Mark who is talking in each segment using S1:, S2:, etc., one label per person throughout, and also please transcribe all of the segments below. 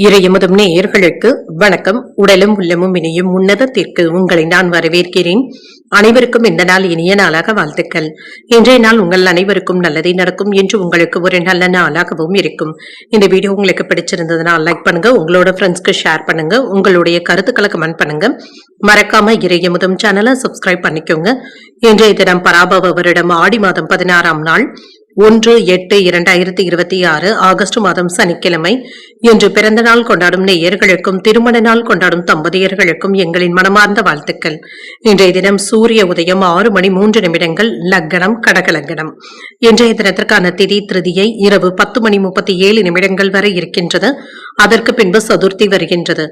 S1: இறையமுதும் நேயர்களுக்கு வணக்கம். உடலும் உள்ளமும் இணையும் உன்னதத்திற்கு உங்களை நான் வரவேற்கிறேன். அனைவருக்கும் இந்த நாள் இனிய நாளாக வாழ்த்துக்கள். இன்றைய நாள் உங்கள் அனைவருக்கும் நல்லதே நடக்கும் என்று உங்களுக்கு ஒரு நல்ல நாளாகவும் இருக்கும். இந்த வீடியோ உங்களுக்கு பிடிச்சிருந்ததுன்னா லைக் பண்ணுங்க, உங்களோட ஃப்ரெண்ட்ஸ்க்கு ஷேர் பண்ணுங்க, உங்களுடைய கருத்துக்களை கமெண்ட் பண்ணுங்க. மறக்காம இறையமுதும் சேனலை சப்ஸ்கிரைப் பண்ணிக்கோங்க. இன்றைய தினம் பராபவ வருடம் ஆடி மாதம் 16ஆம் நாள் 1/8/2026 ஆகஸ்ட் மாதம் சனிக்கிழமை. இன்று பிறந்த நாள் கொண்டாடும் நேயர்களுக்கும் திருமண நாள் கொண்டாடும் தம்பதியர்களுக்கும் எங்களின் மனமார்ந்த வாழ்த்துக்கள். இன்றைய தினம் சூரிய உதயம் 6:03 லக்னம் கடக லக்னம். இன்றைய தினத்திற்கான திதி திருதியை இரவு 10:37 வரை இருக்கின்றது. அதற்கு பின்பு சதுர்த்தி வருகின்றது.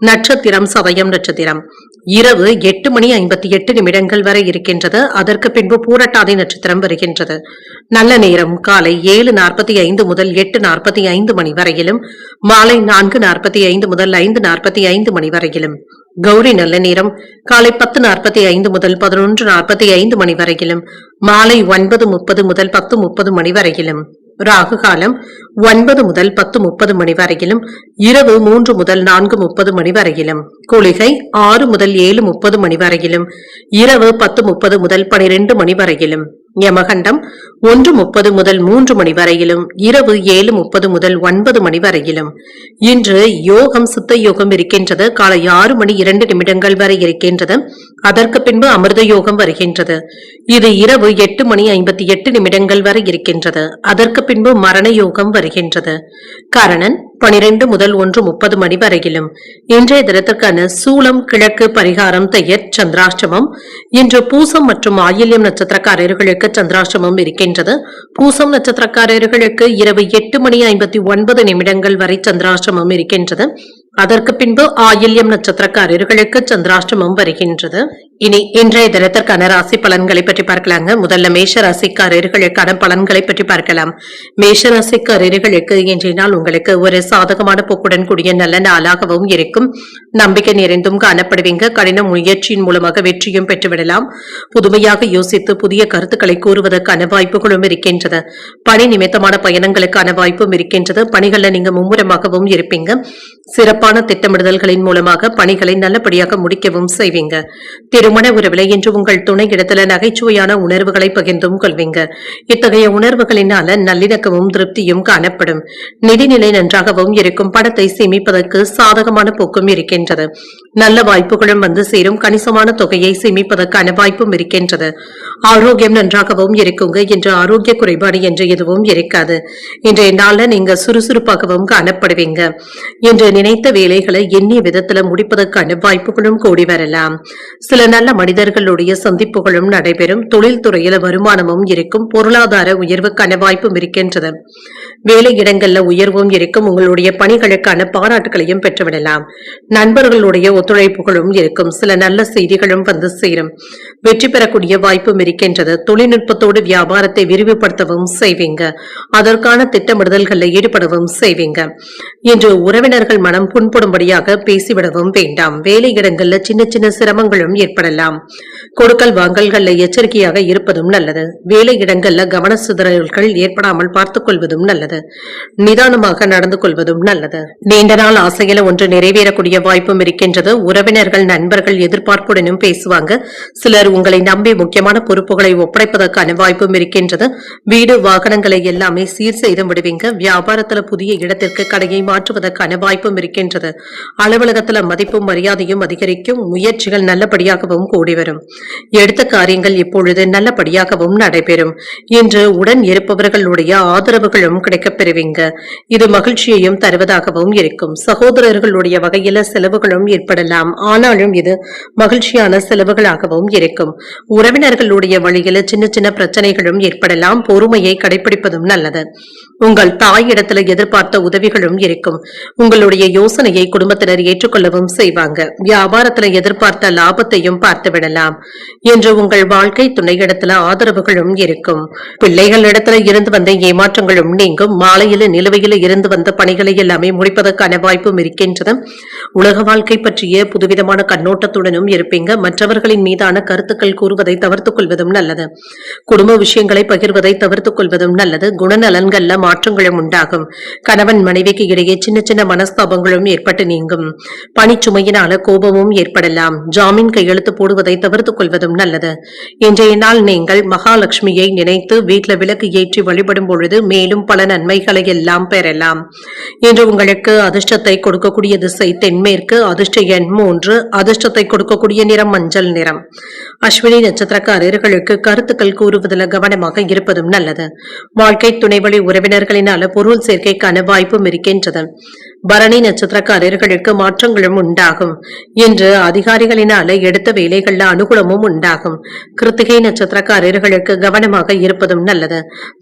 S1: நட்சத்திரம் சதயம் நட்சத்திரம். இரவு 8:58 வரை இருக்கின்றது. அதற்கு பின்பு பூரட்டாதி நட்சத்திரம் வருகின்றது. நல்ல நேரம் காலை 7:45 முதல் 8:45 மணி வரையிலும், மாலை 4:45 முதல் 5:45 மணி வரையிலும். கௌரி நல்ல நேரம் காலை 10:45 முதல் 11:45 மணி வரையிலும், மாலை 9:30 முதல் 10:30 மணி வரையிலும். ராகு காலம் 9 முதல் 10:30 மணி வரையிலும், இரவு 3 முதல் 4:30 மணி வரையிலும். குளிகை 6 முதல் 7:30 மணி வரையிலும், இரவு 10:30 முதல் 12 மணி வரையிலும். யமகண்டம் 1:30 முதல் 3 மணி வரையிலும், இரவு 7:30 முதல் 9 மணி வரையிலும். இன்று யோகம் சித்த யோகம் இருக்கின்றது. காலை 6:02 வரை இருக்கின்றது. அதற்கு பின்பு அமிர்த யோகம் வருகின்றது. இது இரவு 8:58 வரை இருக்கின்றது. அதற்கு பின்பு மரண யோகம் வருகின்றது. கரணன் 12 முதல் 1:30 மணி வரையிலும். இன்றைய தினத்திற்கான சூலம் கிழக்கு பரிகாரம் பெயர் சந்திராஷ்டமம். இன்று பூசம் மற்றும் ஆயில்யம் நட்சத்திரக்காரர்களுக்கு சந்திராஷ்டமம் இருக்கின்றது. பூசம் நட்சத்திரக்காரர்களுக்கு இரவு 8:59 வரை சந்திராஷ்டமம் இருக்கின்றது. அதற்கு பின்பு ஆயில்யம் நட்சத்திரக்காரர்களுக்கு சந்திராஷ்டமம் வருகின்றது. இனி இன்றைய தினத்திற்கான ராசி பலன்களை பற்றி பார்க்கலாங்க. முதல்ல மேஷ ராசிக்காரர்களுக்கான பலன்களை பற்றி பார்க்கலாம். மேஷ ராசிக்காரர்களுக்கு இன்றைய நாள் உங்களுக்கு ஒரு சாதகமான போக்குடன் கூடிய நல்ல நாளாகவும் இருக்கும். நம்பிக்கை நிறைந்தும் காணப்படுவீங்க. கடின முயற்சியின் மூலமாக வெற்றியும் பெற்றுவிடலாம். புதுமையாக யோசித்து புதிய கருத்துக்களை கூறுவதற்கான வாய்ப்புகளும் இருக்கின்றது. பணி நிமித்தமான பயணங்களுக்கான வாய்ப்பும் இருக்கின்றது. பணிகள்ல நீங்க மும்முரமாகவும் இருப்பீங்க. சிறப்பான திட்டமிடுதல்களின் மூலமாக பணிகளை நல்லபடியாக முடிக்கவும் செய்வீங்க. திருமண உறவிலை என்று உங்கள் துணை இடத்துல நகைச்சுவையான உணர்வுகளை பகிர்ந்தும் கொள்வீங்க. இத்தகைய உணர்வுகளினால நல்லிணக்கமும் திருப்தியும் காணப்படும். நிதிநிலை நன்றாகவும் இருக்கும். பணத்தை சேமிப்பதற்கு சாதகமான போக்கும் இருக்கின்றது. நல்ல வாய்ப்புகளும் வந்து சேரும். கணிசமான தொகையை சேமிப்பதற்கான வாய்ப்பும் இருக்கின்றது. ஆரோக்கியம் நன்றாகவும் இருக்குங்க. இன்று ஆரோக்கிய குறைபாடு என்று எதுவும் இருக்காது. இன்றைய நாள்ல நீங்க சுறுசுறுப்பாகவும் காணப்படுவீங்க. இன்று நினைத்த வேலைகளை எண்ணிய விதத்துல முடிப்பதற்கான வாய்ப்புகளும் கூடி வரலாம். சில நல்ல மனிதர்களுடைய சந்திப்புகளும் நடைபெறும். தொழில் துறையில வருமானமும் இருக்கும். பொருளாதார உயர்வுக்கான வாய்ப்பும் இருக்கின்றது. வேலை இடங்கள்ல உயர்வும் இருக்கும். உங்களுடைய பணிகளுக்கான பாராட்டுகளையும் பெற்றுவிடலாம். நண்பர்களுடைய ஒத்துழைப்புகளும் இருக்கும். சில நல்ல செய்திகளும் வந்து சேரும். வெற்றி பெறக்கூடிய வாய்ப்பும் இருக்கின்றது. தொழில்நுட்பத்தோடு வியாபாரத்தை விரிவுபடுத்தவும் செய்வீங்க. அதற்கான திட்டமிடுதல்களில் ஈடுபடவும் செய்வீங்க. இன்று உறவினர்கள் மனம் புண்படும்படியாக பேசிவிடவும் வேண்டாம். வேலை இடங்கள்ல சின்ன சின்ன சிரமங்களும் ஏற்படலாம். கொடுக்கல் வாங்கல்கள்ல எச்சரிக்கையாக இருப்பதும் நல்லது. வேலை இடங்கள்ல கவன சிதறல்கள் ஏற்படாமல் பார்த்துக் கொள்வதும் நல்லது. நிதானமாக நடந்து கொள்வதும் நல்லது. நீண்ட நாள் ஆசையில ஒன்று நிறைவேறக்கூடிய வாய்ப்பும் இருக்கின்றது. உறவினர்கள் நண்பர்கள் எதிர்பார்ப்புடனும் பேசுவாங்க. சிலர் உங்களை நம்பி முக்கியமான பொறுப்புகளை ஒப்படைப்பதற்கான வாய்ப்பும் இருக்கின்றது. வீடு வாகனங்களை எல்லாமே சீர் செய்து விடுவீங்க. வியாபாரத்துல புதிய இடத்திற்கு கடையை மாற்றுவதற்கான வாய்ப்பும் இருக்கின்றது. அலுவலகத்துல மதிப்பும் மரியாதையும் அதிகரிக்கும். முயற்சிகள் நல்லபடியாகவும் கூடி வரும். எடுத்த காரியங்கள் இப்பொழுது நல்லபடியாகவும் நடைபெறும். இன்று உடன் இருப்பவர்களுடைய ஆதரவுகளும் கிடைக்கப் பெறுவீங்க. இது மகிழ்ச்சியையும் தருவதாகவும் இருக்கும். சகோதரர்களுடைய வகையில செலவுகளும் ஏற்படலாம். ஆனாலும் இது மகிழ்ச்சியான செலவுகளாகவும் இருக்கும். உறவினர்களுடைய வழியில சின்ன சின்ன பிரச்சனைகளும் ஏற்படலாம். பொறுமையை கடைபிடிப்பதும் நல்லது. உங்கள் தாய் இடத்துல எதிர்பார்த்த உதவிகளும் இருக்கும். உங்களுடைய யோசனையை குடும்பத்தினர் ஏற்றுக்கொள்ளவும் செய்வாங்க. வியாபாரத்துல எதிர்பார்த்த லாபத்தையும் பார்த்துவிடலாம் என்று உங்கள் வாழ்க்கை துணையிடத்துல ஆதரவுகளும் இருக்கும். பிள்ளைகளிடத்துல இருந்து வந்த ஏமாற்றங்களும் நீங்கும். மாலையில நிலுவையில இருந்து வந்த பணிகளை எல்லாமே முடிப்பதற்கான வாய்ப்பும் இருக்கின்றது. உலக வாழ்க்கை பற்றிய புதுவிதமான கண்ணோட்டத்துடனும் இருப்பீங்க. மற்றவர்களின் மீதான கருத்துக்கள் கூறுவதை தவிர்த்துக் கொள்வதும் நல்லது. குடும்ப விஷயங்களை பகிர்வதை தவிர்த்துக் கொள்வதும் நல்லது. குணநலன்கள்ல மாற்றங்களும் உண்டாகும். கணவன் மனைவிக்கு இடையே சின்ன சின்ன மனஸ்தாபங்களும் ஏற்பட்டு நீங்கும். பணிச்சுமையினால கோபமும் ஏற்படலாம். ஜாமீன் கையெழுத்து போடுவதை தவிர்த்துக் கொள்வதும் நல்லது. இன்றைய நாள் நீங்கள் மகாலட்சுமியை நினைத்து வீட்டில் விளக்கு ஏற்றி வழிபடும் பொழுது மேலும் பல நன்மைகளை எல்லாம் பெறலாம். இன்று உங்களுக்கு அதிர்ஷ்டத்தை கொடுக்கக்கூடிய திசை தென்மேற்கு. அதிர்ஷ்ட எண் 3. அதிர்ஷ்டத்தை கொடுக்கக்கூடிய நிறம் மஞ்சள் நிறம். அஸ்வினி நட்சத்திரக்காரர்களுக்கு கருத்துக்கள் கூறுவதில் கவனமாக இருப்பதும் நல்லது. வாழ்க்கை துணைவழி உறவினர்களினால பொருள் சேர்க்கைக்கான வாய்ப்பும் இருக்கின்றது. பரணி நட்சத்திரக்காரர்களுக்கு மாற்றங்களும் உண்டாகும். இன்று அதிகாரிகளினால எடுத்த வேலைகள்ல அனுகூலமும் உண்டாகும். கிருத்திகை நட்சத்திரக்காரர்களுக்கு கவனமாக இருப்பதும் நல்லது.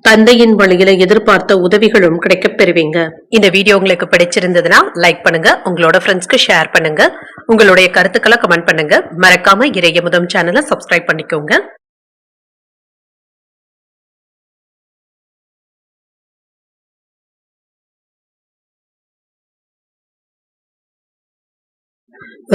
S1: தந்தையின் வழியில எதிர்பார்த்த உதவிகளும் கிடைக்கப் பெறுவீங்க. இந்த வீடியோ உங்களுக்கு பிடிச்சிருந்ததுன்னா லைக் பண்ணுங்க, உங்களோட ஃப்ரெண்ட்ஸ்க்கு ஷேர் பண்ணுங்க, உங்களுடைய கருத்துக்களை கமெண்ட் பண்ணுங்க. மறக்காம இறையமுதம் சேனலை சப்ஸ்கிரைப் பண்ணிக்கோங்க.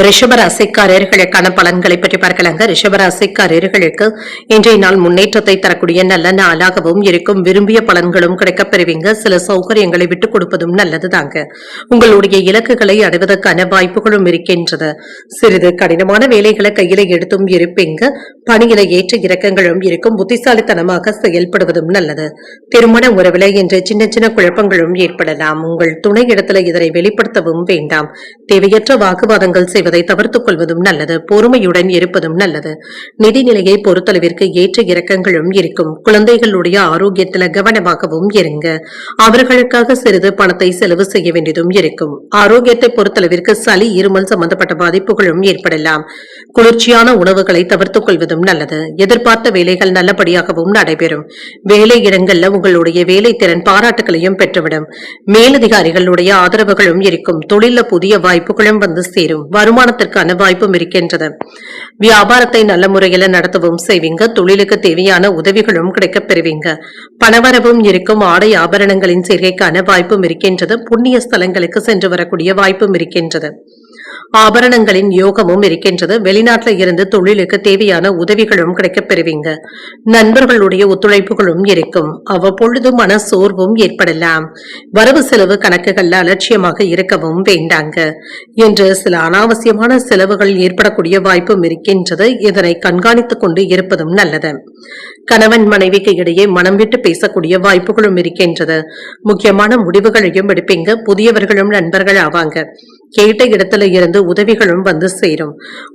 S1: ரிஷபராசிக்காரர்களுக்கான பலன்களை பற்றி பார்க்கலாங்க. ரிஷபராசிக்காரர்களுக்கு இன்றைய நாள் முன்னேற்றத்தை தரக்கூடிய நல்ல நாளாகவும் இருக்கும். விரும்பிய பலன்களும் கிடைக்கப் பெறுவீங்க. சில சௌகரியங்களை விட்டுக் கொடுப்பதும் நல்லது தாங்க. உங்களுடைய இலக்குகளை அடைவதற்கான வாய்ப்புகளும் இருக்கின்றது. சிறிது கடினமான வேலைகளை கையில எடுத்தும் இருப்பீங்க. பணியில ஏற்ற இறக்கங்களும் இருக்கும். புத்திசாலித்தனமாக செயல்படுவதும் நல்லது. திருமண உறவுல இன்று சின்ன சின்ன குழப்பங்களும் ஏற்படலாம். உங்கள் துணை இடத்துல இதனை வெளிப்படுத்தவும் வேண்டாம். தேவையற்ற வாக்குவாதங்கள் செய்வதை தவிர்த்துக் கொள்வதும் நல்லது. பொறுமையுடன் இருப்பதும் நல்லது. நிதிநிலையை பொறுத்தளவிற்கு ஏற்ற இறக்கங்களும் இருக்கும். குழந்தைகளுடைய ஆரோக்கியத்துல கவனமாகவும் இருங்க. அவர்களுக்காக சிறிது பணத்தை செலவு செய்ய வேண்டியதும் இருக்கும். ஆரோக்கியத்தை பொறுத்தளவிற்கு சளி இருமல் சம்பந்தப்பட்ட பாதிப்புகளும் ஏற்படலாம். குளிர்ச்சியான உணவுகளை தவிர்த்துக் கொள்வதும் நல்லது. எதிர்பார்த்த வேலைகள் நல்லபடியாகவும் நடைபெறும். வேலை இடங்கள்ல உங்களுடைய வேலை திறன் பாராட்டுகளையும் பெற்றுவிடும். மேலதிகாரிகளுடைய ஆதரவுகளும் இருக்கும். தொழில புதிய வாய்ப்புகளும் வந்து சேரும். வருமானத்திற்கான வாய்ப்பும் இருக்கின்றது. வியாபாரத்தை நல்ல முறையில நடத்தவும் செய்வீங்க. தொழிலுக்கு தேவையான உதவிகளும் கிடைக்கப் பெறுவீங்க. பணவரவும் இருக்கும். ஆடை ஆபரணங்களின் சேர்க்கைக்கான வாய்ப்பும் இருக்கின்றது. புண்ணிய ஸ்தலங்களுக்கு சென்று வரக்கூடிய வாய்ப்பும் இருக்கின்றது. ஆபரணங்களின் யோகமும் இருக்கின்றது. வெளிநாட்டில இருந்து தொழிலுக்கு தேவையான உதவிகளும் கிடைக்கப் பெறுவீங்க. நண்பர்களுடைய ஒத்துழைப்புகளும் இருக்கும். அவ்வப்பொழுது மன சோர்வும் ஏற்படலாம். வரவு செலவு கணக்குகள்ல அலட்சியமாக இருக்கவும் வேண்டாங்க. என்று சில அனாவசியமான செலவுகள் ஏற்படக்கூடிய வாய்ப்பும் இருக்கின்றது. இதனை கண்காணித்துக் கொண்டு இருப்பதும் நல்லது. கணவன் மனைவிக்கு இடையே மனம் விட்டு பேசக்கூடிய வாய்ப்புகளும் இருக்கின்றது. முக்கியமான முடிவுகளையும் எடுப்பீங்க. புதியவர்களும் நண்பர்கள் ஆவாங்க. கேட்ட இடத்துல இருந்து உதவிகளும் வந்து சேரும்.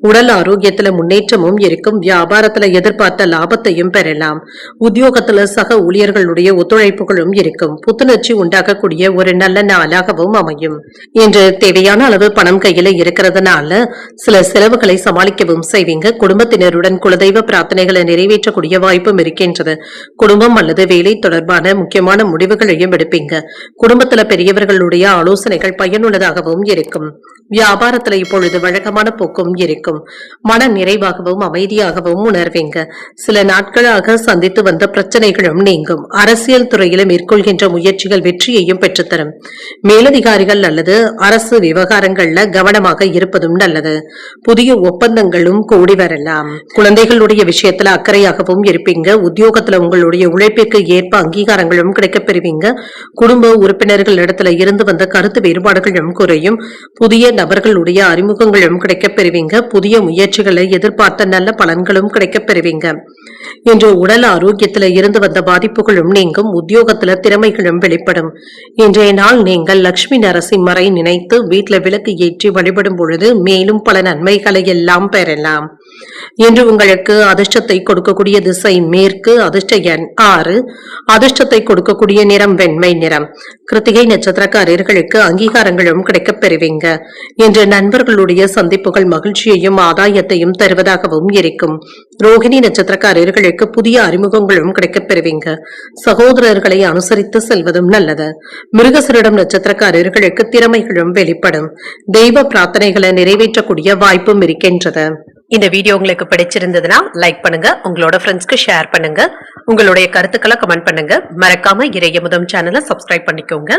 S1: உடல் ஆரோக்கியத்துல முன்னேற்றமும் இருக்கும். வியாபாரத்துல எதிர்பார்த்த லாபத்தையும் பெறலாம். உத்தியோகத்துல சக ஊழியர்களுடைய ஒத்துழைப்புகளும் இருக்கும். புத்துணர்ச்சி உண்டாகக்கூடிய ஒரு நல்ல நாளாகவும் அமையும். இன்று தேவையான அளவு பணம் கையில இருக்கிறதுனால சில செலவுகளை சமாளிக்கவும் செய்வீங்க. குடும்பத்தினருடன் குலதெய்வ பிரார்த்தனைகளை நிறைவேற்றக்கூடிய வாய்ப்பும் இருக்கின்றது. குடும்பம் அல்லது வேலை தொடர்பான முக்கியமான முடிவுகளையும் எடுப்பீங்க. குடும்பத்துல பெரியவர்களுடைய ஆலோசனைகள் பயனுள்ளதாகவும் இருக்கும். வியாபாரத்துல இப்பொழுது வழக்கமான போக்கும் இருக்கும். மன நிறைவாகவும் அமைதியாகவும் உணர்வீங்க. சில நாட்களாக சந்தித்து வந்த பிரச்சனைகளும் நீங்கும். அரசியல் துறையில மேற்கொள்கின்ற முயற்சிகள் வெற்றியையும் பெற்றுத்தரும். மேலதிகாரிகள் அல்லது அரசு விவகாரங்கள்ல கவனமாக இருப்பதும் நல்லது. புதிய ஒப்பந்தங்களும் கூடி வரலாம். குழந்தைகளுடைய விஷயத்துல அக்கறையாகவும் இருப்பீங்க. உத்தியோகத்துல உங்களுடைய உழைப்பிற்கு ஏற்ப அங்கீகாரங்களும் கிடைக்கப் பெறுவீங்க. குடும்ப உறுப்பினர்கள் இடத்துல இருந்து வந்த கருத்து வேறுபாடுகளும் குறையும். புதிய நபர்களுடைய அறிமுகங்களும் கிடைக்கப் பெறுவீங்க. புதிய முயற்சிகளை எதிர்பார்த்த நல்ல பலன்களும் கிடைக்கப் பெறுவீங்க. இன்று உடல் ஆரோக்கியத்துல இருந்து வந்த பாதிப்புகளும் நீங்கும். உத்தியோகத்துல திறமைகளும் வெளிப்படும். இன்றைய நாள் நீங்கள் லட்சுமி நரசிம்மரை நினைத்து வீட்டுல விளக்கு ஏற்றி வழிபடும் பொழுது மேலும் பல நன்மைகளை எல்லாம் பெறலாம். இன்று உங்களுக்கு அதிர்ஷ்டத்தை கொடுக்கக்கூடிய திசை மேற்கு. அதிர்ஷ்ட எண் 6. அதிர்ஷ்டத்தை கொடுக்கக்கூடிய நிறம் வெண்மை நிறம். கிருத்திகை நட்சத்திரக்காரர்களுக்கு அங்கீகாரங்களும் கிடைக்கப் பெறுவீங்க. இன்று நண்பர்களுடைய சந்திப்புகள் மகிழ்ச்சியையும் ஆதாயத்தையும் தருவதாகவும் இருக்கும். ரோகிணி நட்சத்திரக்காரர்களுக்கு புதிய அறிமுகங்களும் கிடைக்கப் பெறுவீங்க. சகோதரர்களை அனுசரித்து செல்வதும் நல்லது. மிருகசீரிடம் நட்சத்திரக்காரர்களுக்கு திறமைகளும் வெளிப்படும். தெய்வ பிரார்த்தனைகளை நிறைவேற்றக்கூடிய வாய்ப்பும் இருக்கின்றது. இந்த வீடியோ உங்களுக்கு பிடிச்சிருந்ததுன்னா லைக் பண்ணுங்க, உங்களோட ஃப்ரெண்ட்ஸ்க்கு ஷேர் பண்ணுங்க, உங்களுடைய கருத்துக்களை கமெண்ட் பண்ணுங்க. மறக்காம இறையமுதம் சேனலை சப்ஸ்கிரைப் பண்ணிக்கோங்க.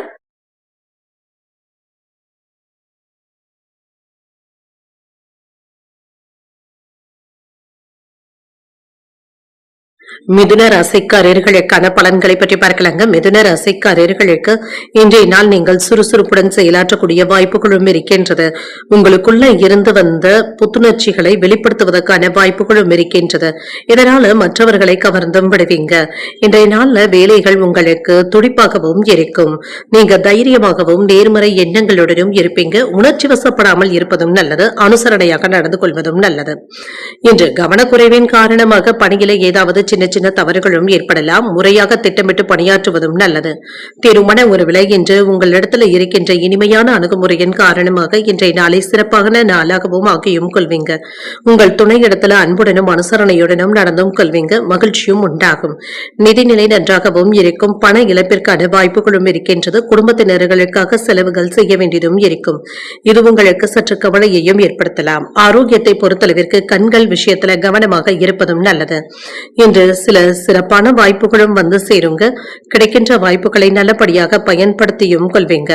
S1: மிதுன ராசிக்காரர்களுக்கான பலன்களை பற்றி பார்க்கலாங்க. மிதுன ராசிக்காரர்களுக்கு இன்றைய நாள் நீங்கள் சுறுசுறுப்புடன் செயலாற்றக்கூடிய வாய்ப்புகளும் இருக்கின்றது. உங்களுக்குள்ள இருந்து வந்த புத்துணர்ச்சிகளை வெளிப்படுத்துவதற்கான வாய்ப்புகளும் இருக்கின்றது. இதனால மற்றவர்களை கவர்ந்தும் விடுவீங்க. இன்றைய நாள்ல வேலைகள் உங்களுக்கு துடிப்பாகவும் இருக்கும். நீங்க தைரியமாகவும் நேர்மறை எண்ணங்களுடனும் இருப்பீங்க. உணர்ச்சி வசப்படாமல் இருப்பதும் நல்லது, அனுசரணையாக நடந்து கொள்வதும் நல்லது. இன்று கவனக்குறைவின் காரணமாக பணியில ஏதாவது சின்ன சின்ன தவறுகளும் ஏற்படலாம். முறையாக திட்டமிட்டு பணியாற்றுவதும் நல்லது. திருமண உறவுல இன்று உங்களிடத்துல இருக்கின்ற இனிமையான அணுகுமுறையின் காரணமாக இன்றைய நாளை சிறப்பான நாளாகவும் ஆக்கியும் கொள்வீங்க. உங்கள் துணை இடத்துல அன்புடனும் அனுசரணையுடனும் நடந்தும் கொள்வீங்க. மகிழ்ச்சியும் உண்டாகும். நிதிநிலை நன்றாகவும் இருக்கும். பண இழப்பிற்கான வாய்ப்புகளும் இருக்கின்றது. குடும்பத்தினர்களுக்காக செலவுகள் செய்ய வேண்டியதும் இருக்கும். இது உங்களுக்கு சற்று கவலையையும் ஏற்படுத்தலாம். ஆரோக்கியத்தை பொறுத்தளவிற்கு கண்கள் விஷயத்துல கவனமாக இருப்பதும் நல்லது. இன்று சில சிறப்பான வாய்ப்புகளும் வந்து சேருங்க. கிடைக்கின்ற வாய்ப்புகளை நல்லபடியாக பயன்படுத்தியும் கொள்வீங்க.